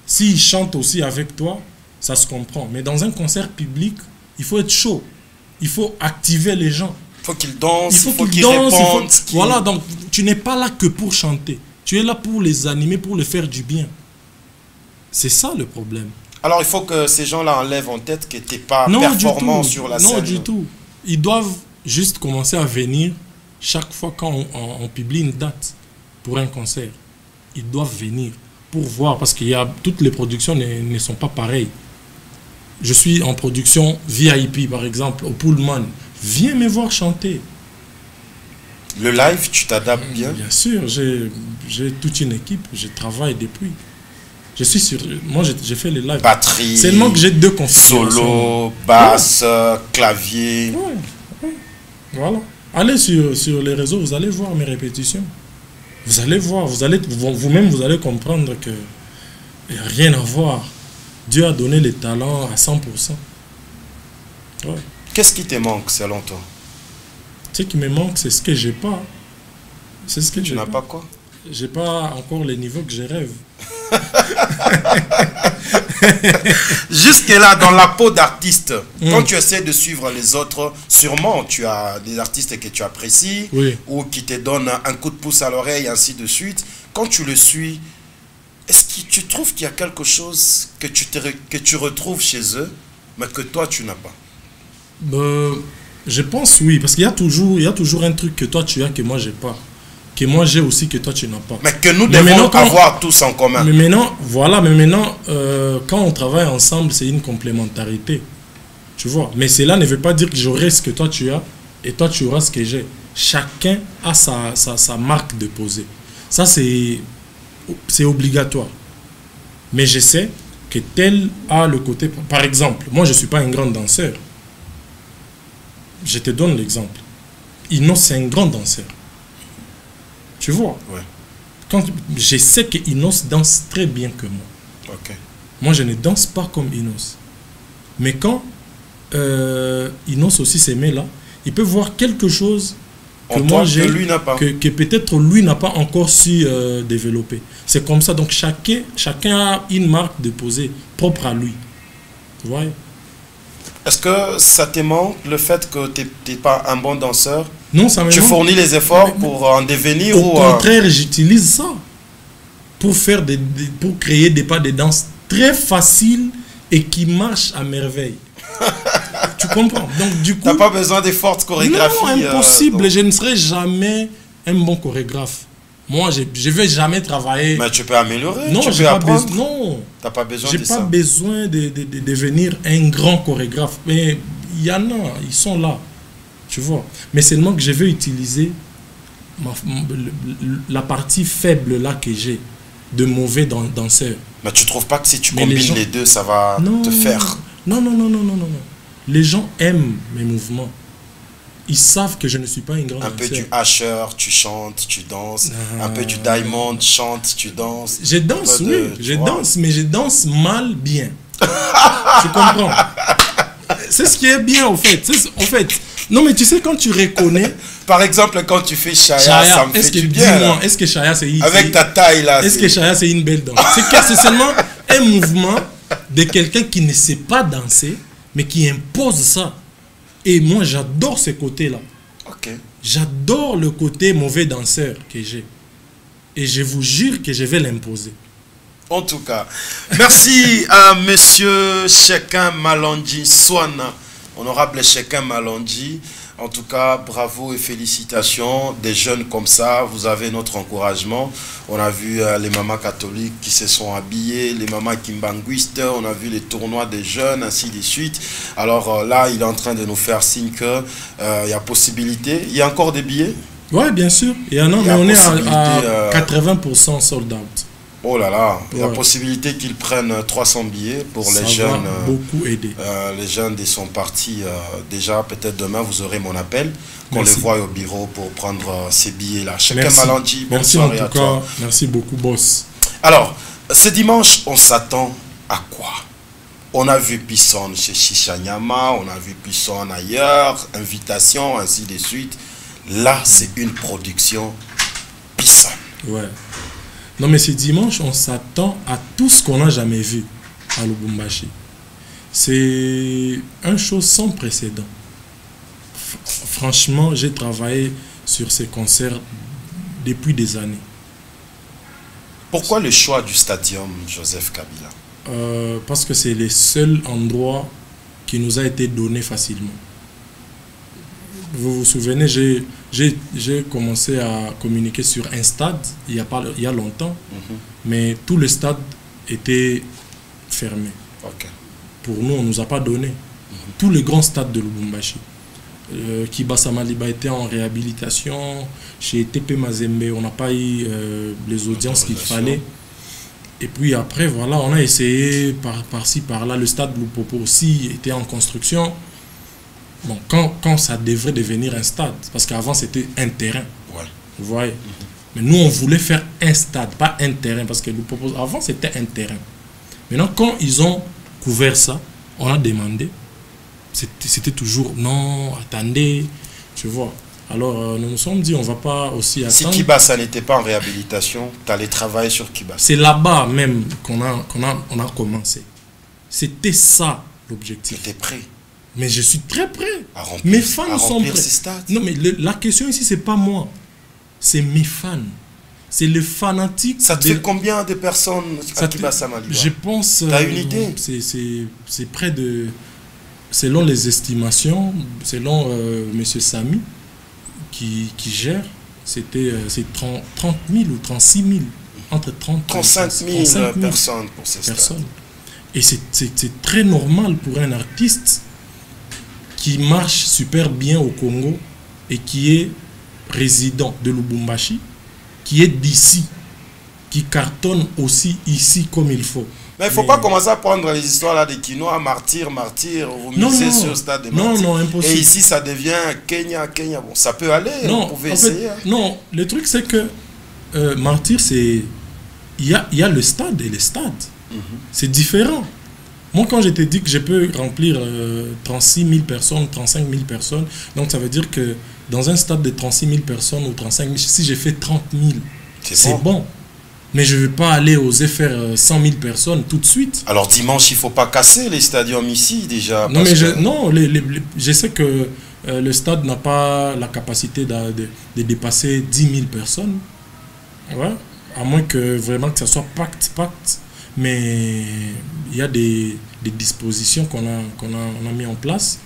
S'ils chantent aussi avec toi, ça se comprend. Mais dans un concert public, il faut être chaud. Il faut activer les gens. Il faut qu'ils dansent, il faut qu'ils répondent. Voilà, donc tu n'es pas là que pour chanter. Tu es là pour les animer, pour les faire du bien. C'est ça le problème. Alors il faut que ces gens-là enlèvent en tête que tu n'es pas performant sur la scène. Non, du tout. Ils doivent juste commencer à venir chaque fois quand on publie une date pour un concert. Ils doivent venir pour voir, parce qu'il y a toutes les productions ne sont pas pareilles. Je suis en production VIP, par exemple, au Pullman. Viens me voir chanter. Le live, tu t'adaptes bien? Bien sûr, j'ai toute une équipe, je travaille depuis. Je suis sur... Moi, j'ai fait les lives. Batterie. Seulement que j'ai 2 configurations. Solo, basse, clavier. Ouais. Voilà. Allez sur les réseaux, vous allez voir mes répétitions. Vous allez voir, vous-même, vous allez comprendre que il n'y a rien à voir. Dieu a donné les talents à 100%. Ouais. Qu'est-ce qui te manque selon toi? Ce qui me manque, c'est ce que j'ai pas. C'est ce que tu n'as pas quoi? J'ai pas encore les niveaux que je rêve. Jusque-là, dans la peau d'artiste, quand tu essaies de suivre les autres, sûrement tu as des artistes que tu apprécies, ou qui te donnent un coup de pouce à l'oreille, ainsi de suite. Quand tu le suis, est-ce que tu trouves qu'il y a quelque chose que tu retrouves chez eux, mais que toi tu n'as pas? Je pense oui, parce qu'il y a toujours un truc que toi tu as que moi j'ai pas. que moi j'ai aussi que toi tu n'as pas. Mais que nous devons avoir tous en commun. Mais maintenant, voilà, mais maintenant, quand on travaille ensemble, c'est une complémentarité. Tu vois. Mais cela ne veut pas dire que j'aurai ce que toi tu as et toi tu auras ce que j'ai. Chacun a sa marque déposée. Ça, c'est obligatoire. Mais je sais que tel a le côté... Par exemple, moi, je ne suis pas un grand danseur. Je te donne l'exemple. Inos, c'est un grand danseur. Tu vois? Ouais. Quand, je sais que Inos danse très bien que moi. Okay. Moi, je ne danse pas comme Inos. Mais quand Inos aussi se met là, il peut voir quelque chose que moi j'ai, que lui n'a pas. Que peut-être lui n'a pas encore su développer. C'est comme ça. Donc chacun a une marque déposée propre à lui. Tu vois? Est-ce que ça te manque le fait que tu n'es pas un bon danseur? Non, ça me manque. Tu fournis les efforts pour en devenir au contraire, j'utilise ça pour faire pour créer des pas de danse très faciles et qui marchent à merveille. Tu comprends? Donc du coup, t'as pas besoin des fortes chorégraphies. Non, impossible. Je ne serai jamais un bon chorégraphe. Moi, je vais jamais travailler. Mais tu peux améliorer. Non, tu peux apprendre. Non, t'as pas besoin. J'ai pas besoin de devenir un grand chorégraphe. Mais il y en a, ils sont là. Tu vois. Mais seulement que je veux utiliser la partie faible là que j'ai de mauvais danseur. Mais tu trouves pas que si tu combines les deux, ça va te faire? Non. Les gens aiment mes mouvements. Ils savent que je ne suis pas un grand danseur. Un peu du Asher, tu chantes, tu danses. Un peu du Diamond, chante, tu danses. Je danse, oui. Je danse, mais je danse mal bien. Tu comprends? C'est ce qui est bien, en fait. Non, mais tu sais, quand tu reconnais... Par exemple, quand tu fais Chaya, ça me fait du bien. Est-ce que Chaya, c'est... Avec ta taille, là. Est-ce que Chaya, c'est une belle danse? C'est seulement un mouvement de quelqu'un qui ne sait pas danser, mais qui impose ça. Et moi, j'adore ce côté-là. Okay. J'adore le côté mauvais danseur que j'ai. Et je vous jure que je vais l'imposer. En tout cas, merci à monsieur Shekin Malonji Swana, honorable Shekin Malonji. En tout cas, bravo et félicitations. Des jeunes comme ça, vous avez notre encouragement. On a vu les mamans catholiques qui se sont habillées, les mamans kimbanguistes, on a vu les tournois des jeunes, ainsi de suite. Alors là, il est en train de nous faire signe qu'il y a possibilité. Il y a encore des billets? Oui, bien sûr. Il y en a, mais on est à 80% sold out. Oh là là, il y a possibilité qu'ils prennent 300 billets pour les jeunes. Ça va beaucoup aider. Les jeunes ils sont partis déjà. Peut-être demain, vous aurez mon appel. Qu'on les voit au bureau pour prendre ces billets-là. Shekin Malonji, bonne soirée à toi. Merci beaucoup, boss. Alors, ce dimanche, on s'attend à quoi? On a vu Pisson chez Chichanyama, on a vu Pisson ailleurs, invitation, ainsi de suite. Là, c'est une production Pisson. Ouais. Non, mais ce dimanche, on s'attend à tout ce qu'on n'a jamais vu à Lubumbashi. C'est une chose sans précédent. Franchement, j'ai travaillé sur ces concerts depuis des années. Pourquoi le choix du stadium Joseph Kabila? Parce que c'est le seul endroit qui nous a été donné facilement. Vous vous souvenez, j'ai commencé à communiquer sur un stade il y a longtemps, mais tout le stade était fermé. Okay. Pour nous, on ne nous a pas donné. Tous les grands stades de Lubumbashi. Kibasa Maliba était en réhabilitation. Chez TP Mazembe, on n'a pas eu les audiences qu'il fallait. Et puis après, voilà, on a essayé par-ci, par-là. Le stade Lupopo aussi était en construction. Bon, quand ça devrait devenir un stade, parce qu'avant c'était un terrain, vous voyez. Mais nous on voulait faire un stade, pas un terrain, parce que avant c'était un terrain. Maintenant quand ils ont couvert ça, on a demandé, c'était toujours non, attendez, tu vois. Alors nous nous sommes dit on va pas aussi attendre. Si Kibasa n'était pas en réhabilitation, tu allais travailler sur Kibasa. C'est là-bas même qu'on a commencé. C'était ça l'objectif. Tu étais prêt? Mais je suis très prêt. Mes fans sont prêts. Non, mais la question ici, c'est pas moi. C'est mes fans. C'est le fanatique. Ça te fait combien de personnes à Kibasa Maliba? Je pense... Tu as une idée? C'est près de... Selon les estimations, selon M. Samy, qui gère, c'était c'est 30 000 ou 36 000. Entre 30 35 000 personnes pour ces stades. Et c'est très normal pour un artiste qui marche super bien au Congo et qui est résident de Lubumbashi, qui est d'ici, qui cartonne aussi ici comme il faut. Mais il ne faut pas commencer à prendre les histoires là de quinoa, martyr, vous misez sur le stade de martyr. Non, impossible. Et ici, ça devient Kenya. Bon, ça peut aller, non, vous pouvez essayer. Non, le truc c'est que martyr, c'est... Il y a le stade et les stades. C'est différent. Moi, quand je te dis que je peux remplir 36 000 personnes, 35 000 personnes, donc ça veut dire que dans un stade de 36 000 personnes ou 35 000, si j'ai fait 30 000, c'est bon. Mais je ne vais pas aller oser faire 100 000 personnes tout de suite. Alors dimanche, il ne faut pas casser les stadiums ici déjà. Non, mais je sais que le stade n'a pas la capacité de dépasser 10 000 personnes. Ouais. À moins que vraiment que ça soit pacte. Mais il y a des dispositions qu'on a mis en place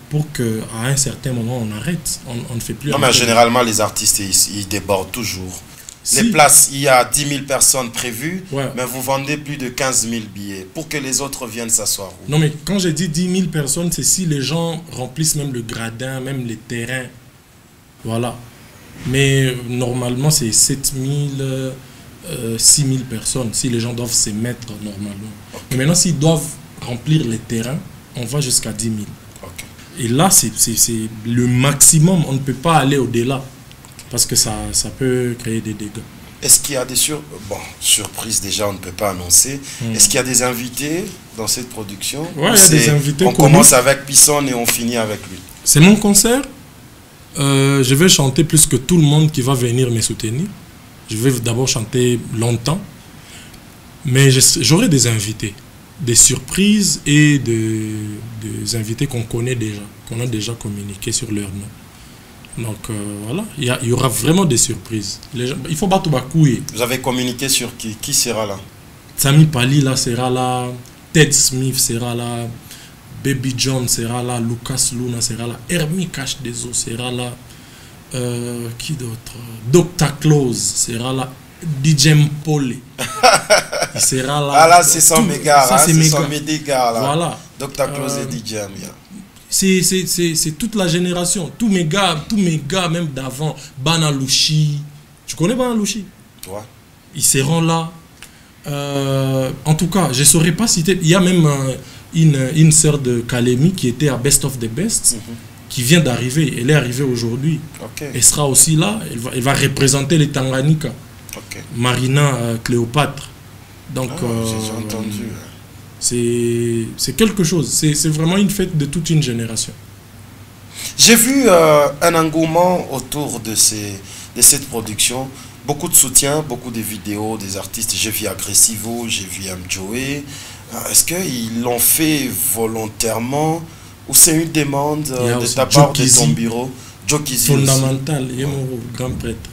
pour qu'à un certain moment on arrête. On ne fait plus. Non, mais généralement les artistes ils débordent toujours. Si. Les places, il y a 10 000 personnes prévues, mais vous vendez plus de 15 000 billets pour que les autres viennent s'asseoir. Non, mais quand j'ai dit 10 000 personnes, c'est si les gens remplissent même le gradin, même les terrains. Voilà. Mais normalement, c'est 7 000, 6 000 personnes, si les gens doivent se mettre normalement. Okay. Mais maintenant, s'ils doivent remplir les terrains, on va jusqu'à 10 000. Okay. Et là, c'est le maximum. On ne peut pas aller au-delà. Parce que ça peut créer des dégâts. Est-ce qu'il y a des surprises déjà, on ne peut pas annoncer. Est-ce qu'il y a des invités dans cette production? Oui, il y a des invités. On commence avec Pisson et on finit avec lui. C'est mon concert. Je vais chanter plus que tout le monde qui va venir me soutenir. Je vais d'abord chanter longtemps. Mais j'aurai des invités. Des surprises et des invités qu'on connaît déjà. Qu'on a déjà communiqué sur leur nom. Donc voilà, il y aura vraiment des surprises. Les gens, il faut battre Bakoué. Vous avez communiqué sur qui? Qui sera là? Sami Pali là sera là, Ted Smith sera là, Baby John sera là, Lucas Luna sera là, Hermie Cash des Eaux sera là, qui d'autre? Dr. Close sera là, DJ Mpole il sera là. Ah là c'est son méga, c'est son méga là. Voilà. Dr. Close et DJ Amia. C'est toute la génération, tous mes gars même d'avant, Banalouchi, tu connais Banalouchi? Toi? Ils seront là. En tout cas, je ne saurais pas citer, il y a même une sœur de Kalemi qui était à Best of the Best, qui vient d'arriver, elle est arrivée aujourd'hui. Okay. Elle sera aussi là, elle va représenter les Tanganyika. Okay. Marina Cléopâtre. Donc, j'ai entendu. C'est quelque chose, c'est vraiment une fête de toute une génération. J'ai vu un engouement autour de cette production, beaucoup de soutien, beaucoup de vidéos des artistes. J'ai vu Aggressivo, j'ai vu Mjoé. Est-ce qu'ils l'ont fait volontairement ou c'est une demande de ta part, de ton bureau? Fondamental, il est mon grand prêtre.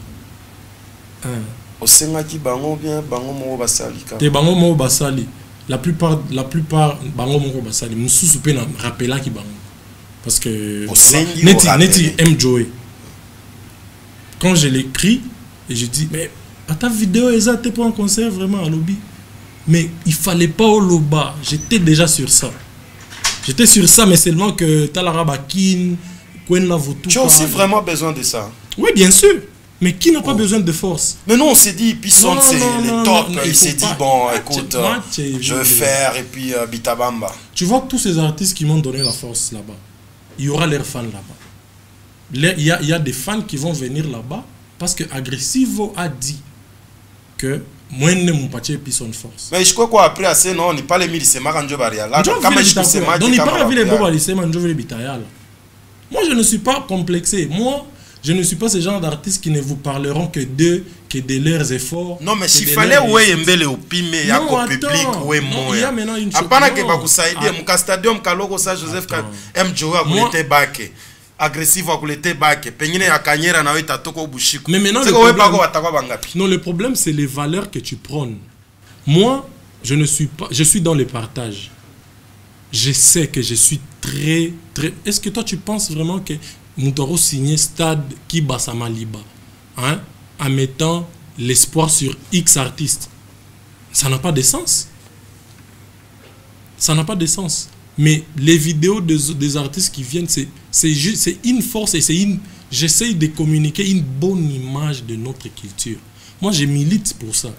Bango bien, Bango Moro Basali. Te Bango Moro Basali. La plupart bango moko basali mususu pe na rappela ki bango parce que neti Mjoé. Quand je l'écris et je dis mais à ta vidéo exacte pour un concert vraiment à lobby, mais il fallait pas au loba, j'étais déjà sur ça, mais seulement que Talara Bakin Kwen la Votou. Tu as aussi vraiment besoin de ça? Oui, bien sûr. Mais qui n'a pas besoin de force? Mais non, on s'est dit, Pisson, c'est les top. Il s'est dit, bon, écoute, je vais faire, et puis Bitabamba. Tu vois tous ces artistes qui m'ont donné la force là-bas, il y aura leurs fans là-bas. Il y a des fans qui vont venir là-bas parce que Aggressivo a dit que moi, je n'ai pas Pisson force. Mais je crois quoi, après, c'est non, on n'est pas les mille, c'est Maranjo Baria. Là, donc, il n'y a pas les Boba, c'est Maranjo Bitaya. Moi, je ne suis pas complexé. Moi, je ne suis pas ce genre d'artistes qui ne vous parleront que de leurs efforts. Non, mais s'il fallait ouais mbele opime ya ko public ouais moi. Il y a maintenant une chose. Apana ke ba kusaidia muka stadium kaloko sa Joseph Mjoé akulete bake. Agressif akulete bake. Pengine ya Kanyera na weta toko bushiku. Mais maintenant le problème c'est les valeurs que tu prônes. Moi, je suis dans le partage. Je sais que je suis très. Est-ce que toi tu penses vraiment que Moutoro signé stade qui Bassama Liba? hein, en mettant l'espoir sur X artistes. Ça n'a pas de sens. Ça n'a pas de sens. Mais les vidéos des artistes qui viennent, c'est une force et j'essaye de communiquer une bonne image de notre culture. Moi, je milite pour ça.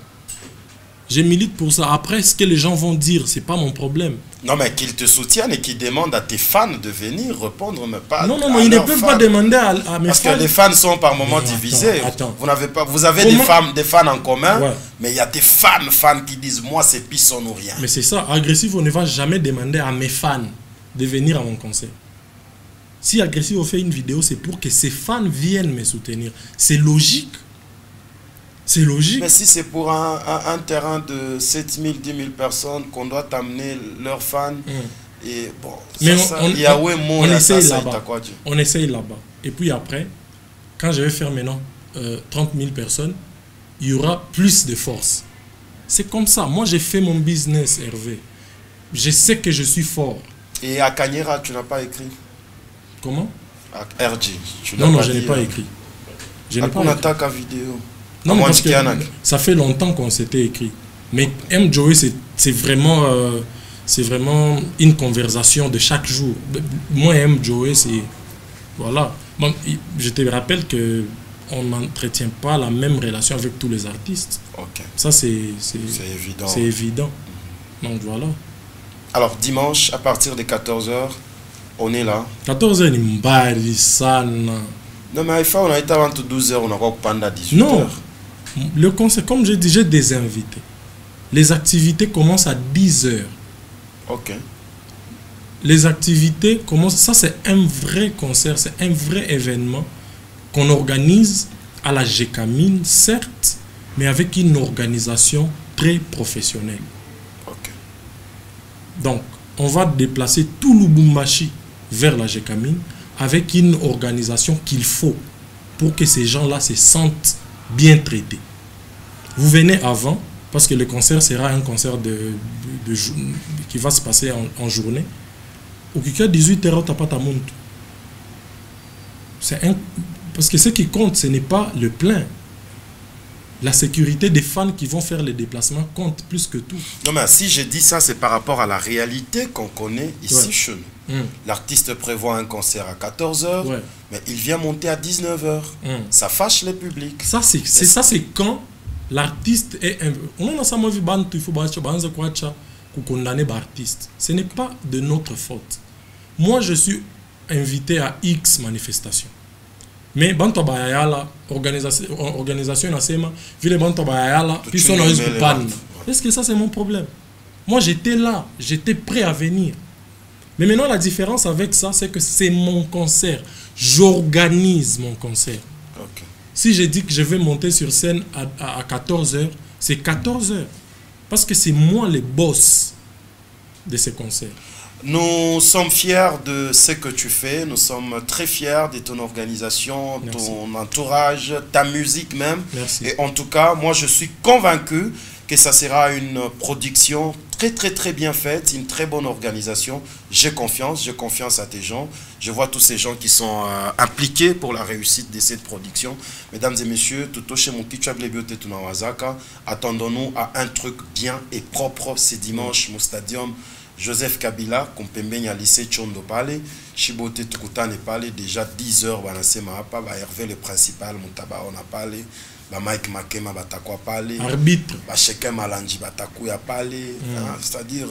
Je milite pour ça. Après, ce que les gens vont dire, c'est pas mon problème. Non, mais qu'ils te soutiennent et qu'ils demandent à tes fans de venir répondre, mais pas non, ils ne peuvent pas demander à mes Parce fans. que les fans sont par moments divisés. Attends. Vous avez des fans en commun, ouais. Mais il y a des fans qui disent, moi, c'est Pisson ou rien. Mais c'est ça. Agressif, on ne va jamais demander à mes fans de venir à mon concert. Si Agressif on fait une vidéo, c'est pour que ses fans viennent me soutenir. C'est logique. C'est logique. Mais si c'est pour un terrain de 7 000, 10 000 personnes qu'on doit amener leurs fans, et bon, mais on essaye là-bas. On essaye là-bas. Et puis après, quand je vais faire maintenant 30 000 personnes, il y aura plus de force. C'est comme ça. Moi, j'ai fait mon business, Hervé. Je sais que je suis fort. Et à Kanyera, tu n'as pas écrit? Comment? À RG. Non, je n'ai pas écrit. Je n'ai pas écrit. Attaque à vidéo. Non, parce que ça fait longtemps qu'on s'était écrit. Mais M. Joey, c'est vraiment une conversation de chaque jour. Moi et M. Joey, c'est... Voilà. Bon, je te rappelle qu'on n'entretient pas la même relation avec tous les artistes. Okay. Ça, c'est évident. C'est évident. Donc, voilà. Alors, dimanche, à partir de 14h, on est là. 14h, ni mbari sana. Non, mais on a été avant 12h, on a encore pendant 18h. Non. Le concert, comme je dis, j'ai des invités. Les activités commencent à 10h. Ok. Les activités commencent... Ça, c'est un vrai concert, c'est un vrai événement qu'on organise à la GECAMIN, certes, mais avec une organisation très professionnelle. Ok. Donc, on va déplacer tout Lubumbashi vers la GECAMIN avec une organisation qu'il faut pour que ces gens-là se sentent bien traités. Vous venez avant, parce que le concert sera un concert qui va se passer en journée. Au Kika 18h, tu n'as pas ta montre. Parce que ce qui compte, ce n'est pas le plein. La sécurité des fans qui vont faire les déplacements compte plus que tout. Non, mais si je dis ça, c'est par rapport à la réalité qu'on connaît ici chez nous. L'artiste prévoit un concert à 14h, mais il vient monter à 19h. Ça fâche les publics. C'est quand l'artiste est... On a ça, moi, il faut condamner l'artiste. Ce n'est pas de notre faute. Moi, je suis invité à X manifestations. Mais banto bayala organisation nasema vile banto bayala puis son est-ce que ça c'est mon problème? Moi j'étais là, j'étais prêt à venir. Mais maintenant la différence avec ça c'est que c'est mon concert. J'organise mon concert. Okay. Si je dis que je vais monter sur scène à 14h, c'est 14h parce que c'est moi le boss de ce concert. Nous sommes fiers de ce que tu fais, nous sommes très fiers de ton organisation, ton entourage, ta musique même. Merci. Et en tout cas, moi je suis convaincu que ça sera une production très bien faite, une très bonne organisation. J'ai confiance à tes gens. Je vois tous ces gens qui sont impliqués pour la réussite de cette production. Mesdames et messieurs, attendons-nous à un truc bien et propre ce dimanche au stadium Joseph Kabila, Kompembenya lycée Chondo Pale, Chibote Tukutane Pale, déjà 10h, Banasema Apa, Hervé le principal, Moutaba on a parlé, Mike Makema Batakwa Pale, arbitre, Shekem Malanji Batakuya Pale, c'est-à-dire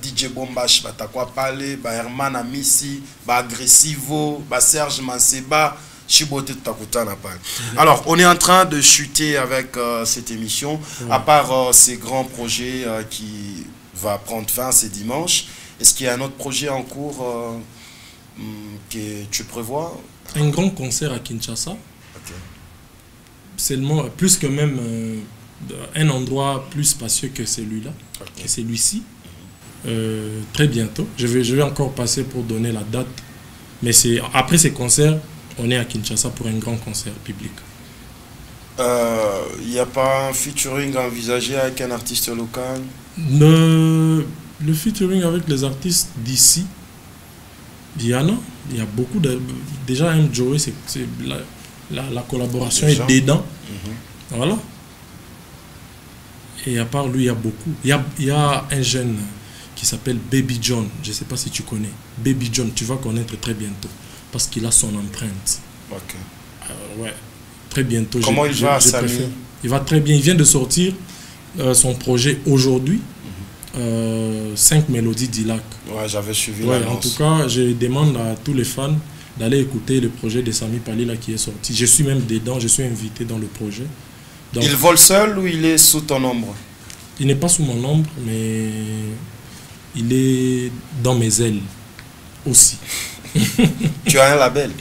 DJ Bombash Batakwa Pale, Herman Amisi, Agressivo, Serge Manseba, Chibote Tukutane Pale. Alors, on est en train de chuter avec cette émission, à part ces grands projets qui va prendre fin ce dimanche. Est-ce qu'il y a un autre projet en cours que tu prévois? Un grand concert à Kinshasa. Okay. Seulement, plus que même un endroit plus spacieux que celui-là, que celui-ci. Très bientôt. Je vais encore passer pour donner la date. Mais après ces concerts, on est à Kinshasa pour un grand concert public. Il n'y a pas un featuring envisagé avec un artiste local? Le featuring avec les artistes d'ici, il y a beaucoup de... Déjà, M. Joey, c'est La collaboration Déjà. est dedans. Voilà. Et à part lui, il y a beaucoup. Il y a un jeune qui s'appelle Baby John. Je ne sais pas si tu connais. Baby John, tu vas connaître très bientôt. Parce qu'il a son empreinte. Ok. Ouais. Très bientôt. Comment il va, Samy? Il va très bien. Il vient de sortir son projet aujourd'hui. 5 mélodies d'Ilac. Ouais, j'avais suivi Ouais, en l'annonce. tout cas, je demande à tous les fans d'aller écouter le projet de Samy Palila qui est sorti. Je suis même dedans, je suis invité dans le projet. Donc, Il vole seul ou il est sous ton ombre? il n'est pas sous mon ombre, mais il est dans mes ailes aussi. Tu as un label?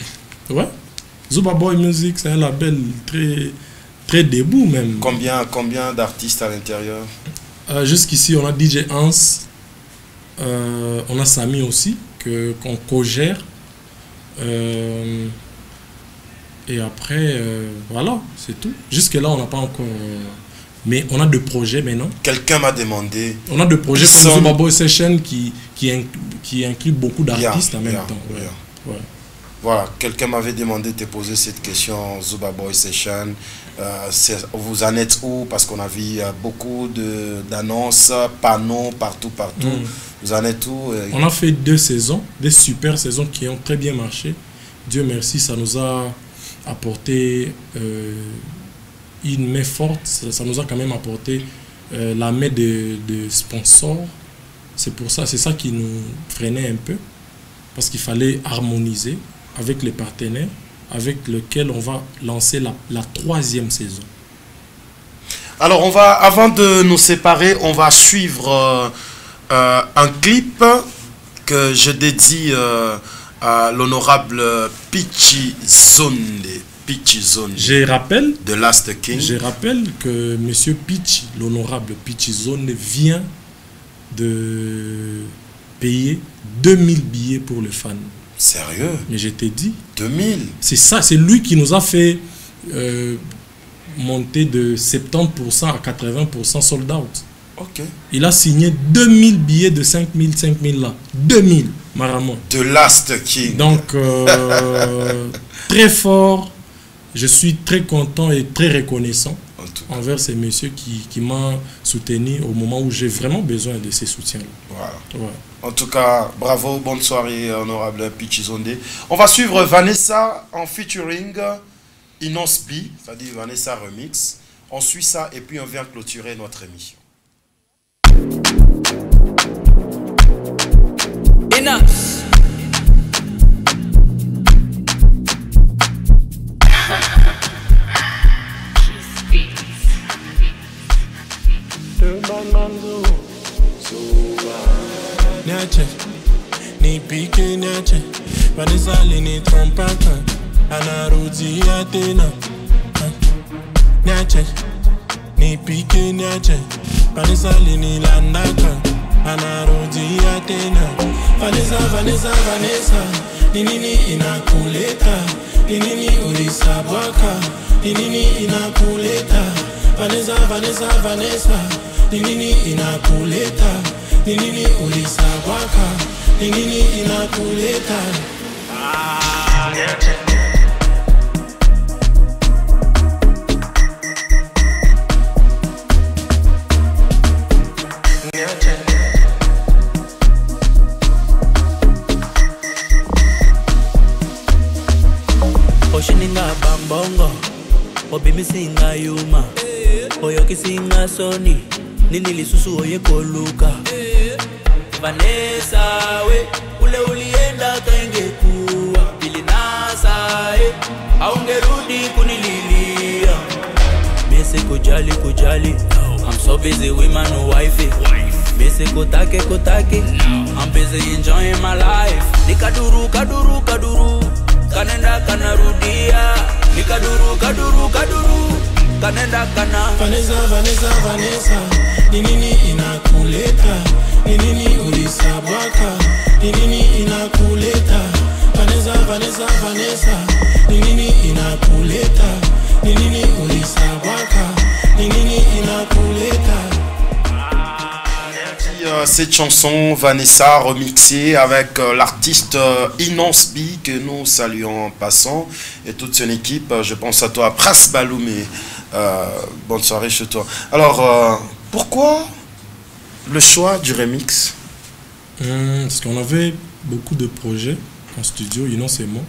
Ouais. Zuba Boy Music, c'est un label très, très debout même. Combien d'artistes à l'intérieur? Jusqu'ici, on a DJ Hans, on a Samy aussi, qu'on co-gère. Et après, voilà, c'est tout. Jusque-là, on n'a pas encore... mais on a deux projets maintenant. Quelqu'un m'a demandé... On a deux projets comme Zuba Boy Session qui inclut beaucoup d'artistes en même temps. Ouais. Ouais. Voilà, quelqu'un m'avait demandé de te poser cette question, Zuba Boy Session. Vous en êtes où? Parce qu'on a vu beaucoup d'annonces, panneaux partout. Vous en êtes où? On a fait 2 saisons, des super saisons qui ont très bien marché. Dieu merci, ça nous a apporté une main forte, ça nous a quand même apporté la main de sponsors. C'est pour ça, c'est ça qui nous freinait un peu, parce qu'il fallait harmoniser avec les partenaires avec lesquels on va lancer la 3e saison. Alors, avant de nous séparer, on va suivre un clip que je dédie à l'honorable Pichi Zonde. Je rappelle, de Last King. Je rappelle que Monsieur Pitch, l'honorable Pichi Zonde, vient de payer 2000 billets pour le fan. Sérieux? Mais je t'ai dit. 2000? C'est ça, c'est lui qui nous a fait monter de 70% à 80% sold out. Ok. Il a signé 2000 billets de 5000 là. 2000, Maramon. De Last King. Donc, très fort. Je suis très content et très reconnaissant envers ces messieurs qui m'ont soutenu au moment où j'ai vraiment besoin de ces soutiens-là. Voilà. Ouais. En tout cas, bravo, bonne soirée, honorable Pichi Zonde. On va suivre Vanessa en featuring Inos B, c'est-à-dire Vanessa Remix. On suit ça et puis on vient clôturer notre émission. Inos. Niache, ni pique niache, Vanessa lini trompaka, anarudi atena. Niache, ni pique niache, Vanessa lini landaka, anarudi atena. Vanessa, ninini inakuleta, ninini ulisabwaka, ninini inakuleta. Vanessa, ninini inakuleta, ninini ulisabwaka, ninini inakuleta. Oshininga bambongo, obimi singa yuma, oyoki singa soni, nini lisusu oye koluka. Vanessa we, ule ulienda kaingekuwa, ilinasa aungerudi kunililia. Mese kujali, I'm so busy with my new wifey. Mese kotake, I'm busy enjoying my life. Nikaduru, kanenda kanarudia. Nikaduru, kanenda kana. Vanessa, ninini inakuleta, ninini ulisabwaka, ninini inakuleta. Vanessa, ninini inakuleta, ninini ulisabwaka, ninini inakuleta. cette chanson Vanessa remixée avec l'artiste Inosbi que nous saluons en passant et toute son équipe. Je pense à toi, Prince Baloumé. Bonne soirée chez toi. Alors, pourquoi le choix du remix? Parce qu'on avait beaucoup de projets en studio, Inos et moi.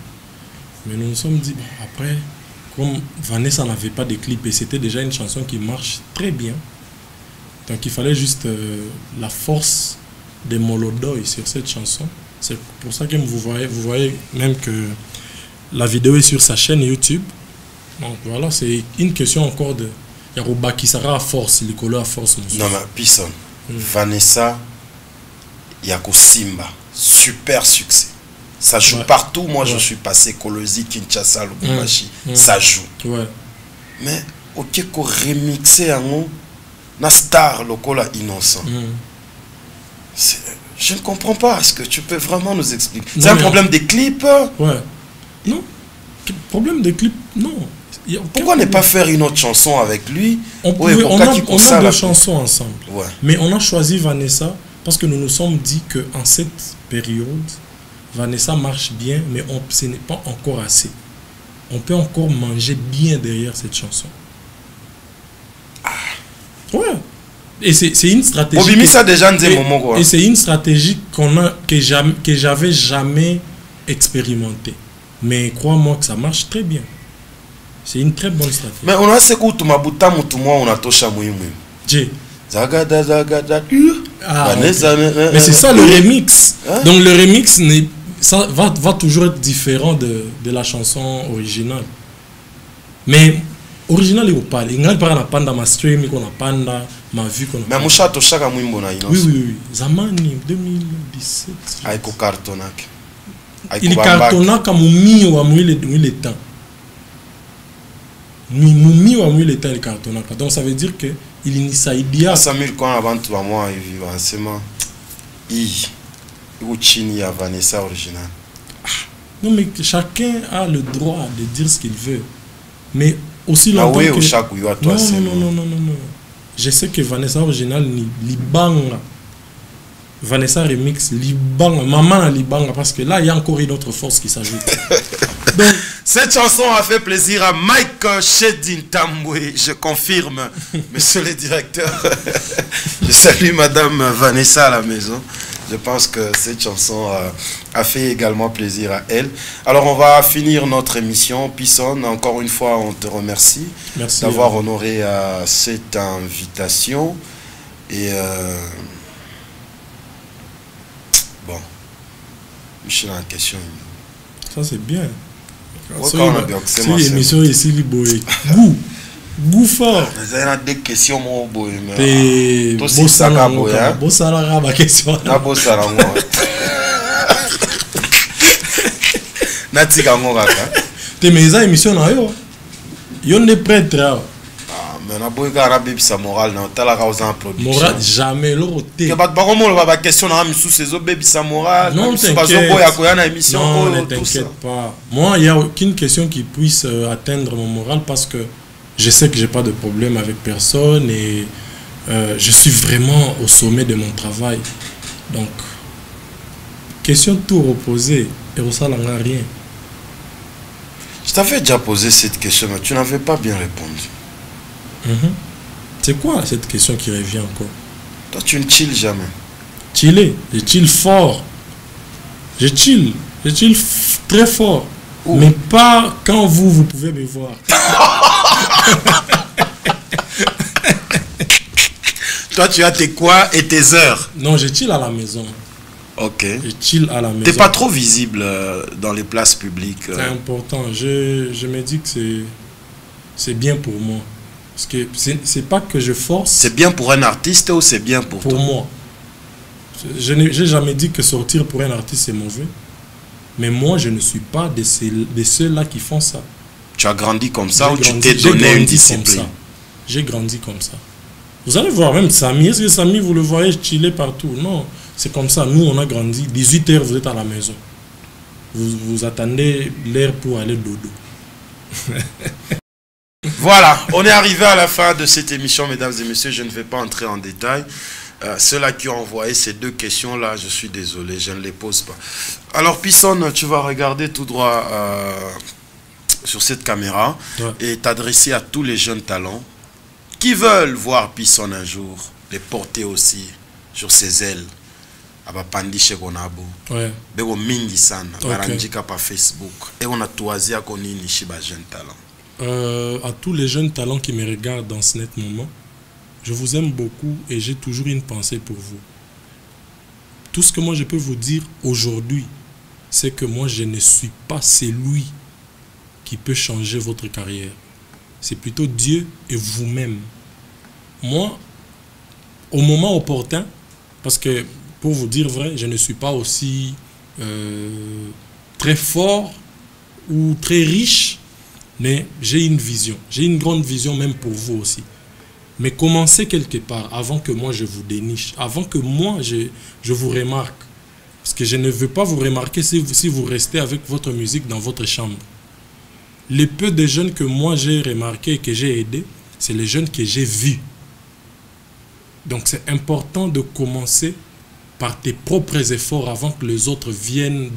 Mais nous nous sommes dit, bon, après, comme Vanessa n'avait pas de clip et c'était déjà une chanson qui marche très bien, donc il fallait juste la force de Molodoy sur cette chanson. C'est pour ça que vous voyez même que la vidéo est sur sa chaîne YouTube. Donc voilà, c'est une question encore de Yarouba qui sera à force, Likolo à force. Non mais Pisson, Vanessa, Yako Simba, super succès. Ça joue partout. Moi, je suis passé Kolosi, Kinshasa, Lubumbashi. Ça joue. Mais, ok, qu'on remixer un na star lokola innocent. Je ne comprends pas. Est-ce que tu peux vraiment nous expliquer? C'est un problème des clips? Non. Problème des clips? Non. Pourquoi ne pas faire une autre chanson avec lui? On a deux chansons ensemble. Mais on a choisi Vanessa parce que nous nous sommes dit qu'en cette période, Vanessa marche bien, mais ce n'est pas encore assez. On peut encore manger bien derrière cette chanson. Ouais. Et c'est une stratégie. Et c'est une stratégie que j'avais jamais expérimentée. Mais crois-moi que ça marche très bien. C'est une très bonne stratégie. Mais on a ce coup tu m'abuta mutumwa on a tosha muhimu. Zagada zagada. Mais c'est ça le remix. Donc le remix ça va toujours être différent de la chanson originale. Mais original il parle. Il n'a pas la panda ma stream qu'on a panda ma vue qu'on a. Mais musha toshaka mwimbo na ino. Oui. Zamani 2017. Aiko cartonak. Il cartonaka mumi wa mwile temps. Mumi wa mwile temps il cartonaka. Donc ça veut dire que il initie idea. Samuel quand avant toi moi il vit ensemble. Uchini à Vanessa original. Non mais chacun a le droit de dire ce qu'il veut. Mais aussi longtemps que... Non. Je sais que Vanessa original ni libanga. Vanessa remix libanga. Maman libanga parce que là il y a encore une autre force qui s'ajoute. Donc cette chanson a fait plaisir à Mike Shedin Tamboué, je confirme, monsieur le directeur. Je salue madame Vanessa à la maison. Je pense que cette chanson a fait également plaisir à elle. Alors on va finir notre émission. Pisson, encore une fois, on te remercie d'avoir honoré cette invitation. Et bon, Michel a une question. Ça c'est bien. C'est l'émission ici, goût fort. Il y a des questions. Moral jamais non t'inquiète pas. Moi il n'y a aucune question qui puisse atteindre mon moral parce que je sais que j'ai pas de problème avec personne et je suis vraiment au sommet de mon travail. Donc question tout reposée et ça n'a rien. Je t'avais déjà posé cette question mais tu n'avais pas bien répondu. C'est quoi cette question qui revient encore? Toi tu ne chilles jamais. Chiller, je chill fort. Je chill très fort. Mais pas quand vous pouvez me voir. Toi tu as tes quoi et tes heures? Non, je chill à la maison. Ok. Je chill à la maison. T'es pas trop visible dans les places publiques. C'est important. Je me dis que c'est bien pour moi. Parce que c'est pas que je force. C'est bien pour un artiste ou c'est bien pour toi? Pour moi. Je n'ai jamais dit que sortir pour un artiste c'est mauvais. Mais moi je ne suis pas de ceux-là qui font ça. Tu as grandi comme ça ou tu t'es donné une discipline? J'ai grandi comme ça. Vous allez voir même Samy. Est-ce que Samy vous le voyez chiller partout? Non. C'est comme ça. Nous on a grandi. 18h vous êtes à la maison. Vous attendez l'heure pour aller dodo. Voilà, on est arrivé à la fin de cette émission, mesdames et messieurs. Je ne vais pas entrer en détail. Ceux-là qui ont envoyé ces deux questions-là, je suis désolé, je ne les pose pas. Alors, Pisson, tu vas regarder tout droit sur cette caméra et t'adresser à tous les jeunes talents qui veulent voir Pisson un jour, les porter aussi sur ses ailes. Abapandi chez Gonabo. Bego mingi sana. Barandika par Facebook. Et on a toisé à konini shiba jeunes talents. À tous les jeunes talents qui me regardent dans ce net moment, je vous aime beaucoup et j'ai toujours une pensée pour vous. Tout ce que moi je peux vous dire aujourd'hui, c'est que moi je ne suis pas celui qui peut changer votre carrière. C'est plutôt Dieu et vous-même. Moi, au moment opportun, parce que pour vous dire vrai, je ne suis pas aussi très fort ou très riche, mais j'ai une vision. J'ai une grande vision même pour vous aussi. Mais commencez quelque part avant que moi je vous déniche, avant que moi je vous remarque. Parce que je ne veux pas vous remarquer si vous restez avec votre musique dans votre chambre. Les peu de jeunes que moi j'ai remarqués et que j'ai aidés, c'est les jeunes que j'ai vus. Donc c'est important de commencer par tes propres efforts avant que les autres viennent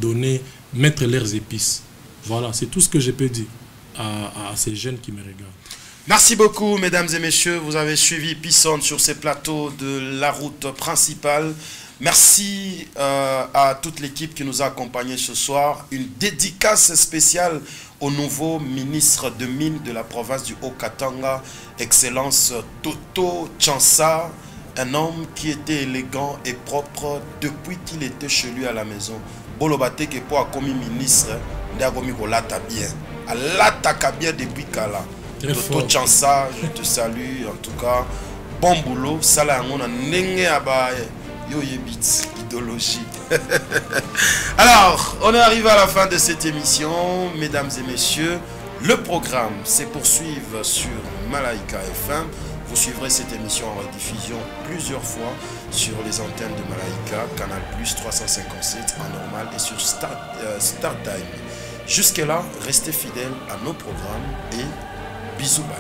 mettre leurs épices. Voilà, c'est tout ce que je peux dire à ces jeunes qui me regardent. Merci beaucoup, mesdames et messieurs. Vous avez suivi Pisson sur ces plateaux de la route principale. Merci à toute l'équipe qui nous a accompagnés ce soir. Une dédicace spéciale au nouveau ministre de Mines de la province du Haut-Katanga, Excellence Toto Chansa, un homme qui était élégant et propre depuis qu'il était chez lui à la maison. Bolobate que pour commis ministre, Ndiagomi Kolata bien. Alata bien depuis Kala. Toto Chansa, je te salue en tout cas. Bon boulot. Sala ngona nenge abaye. Yo yebit idéologie. Alors, on est arrivé à la fin de cette émission, mesdames et messieurs. Le programme se poursuit sur Malaika FM. Vous suivrez cette émission en rediffusion plusieurs fois sur les antennes de Malaika, Canal Plus 357 en normal et sur Star Time. Jusque-là, restez fidèles à nos programmes et bisous bye.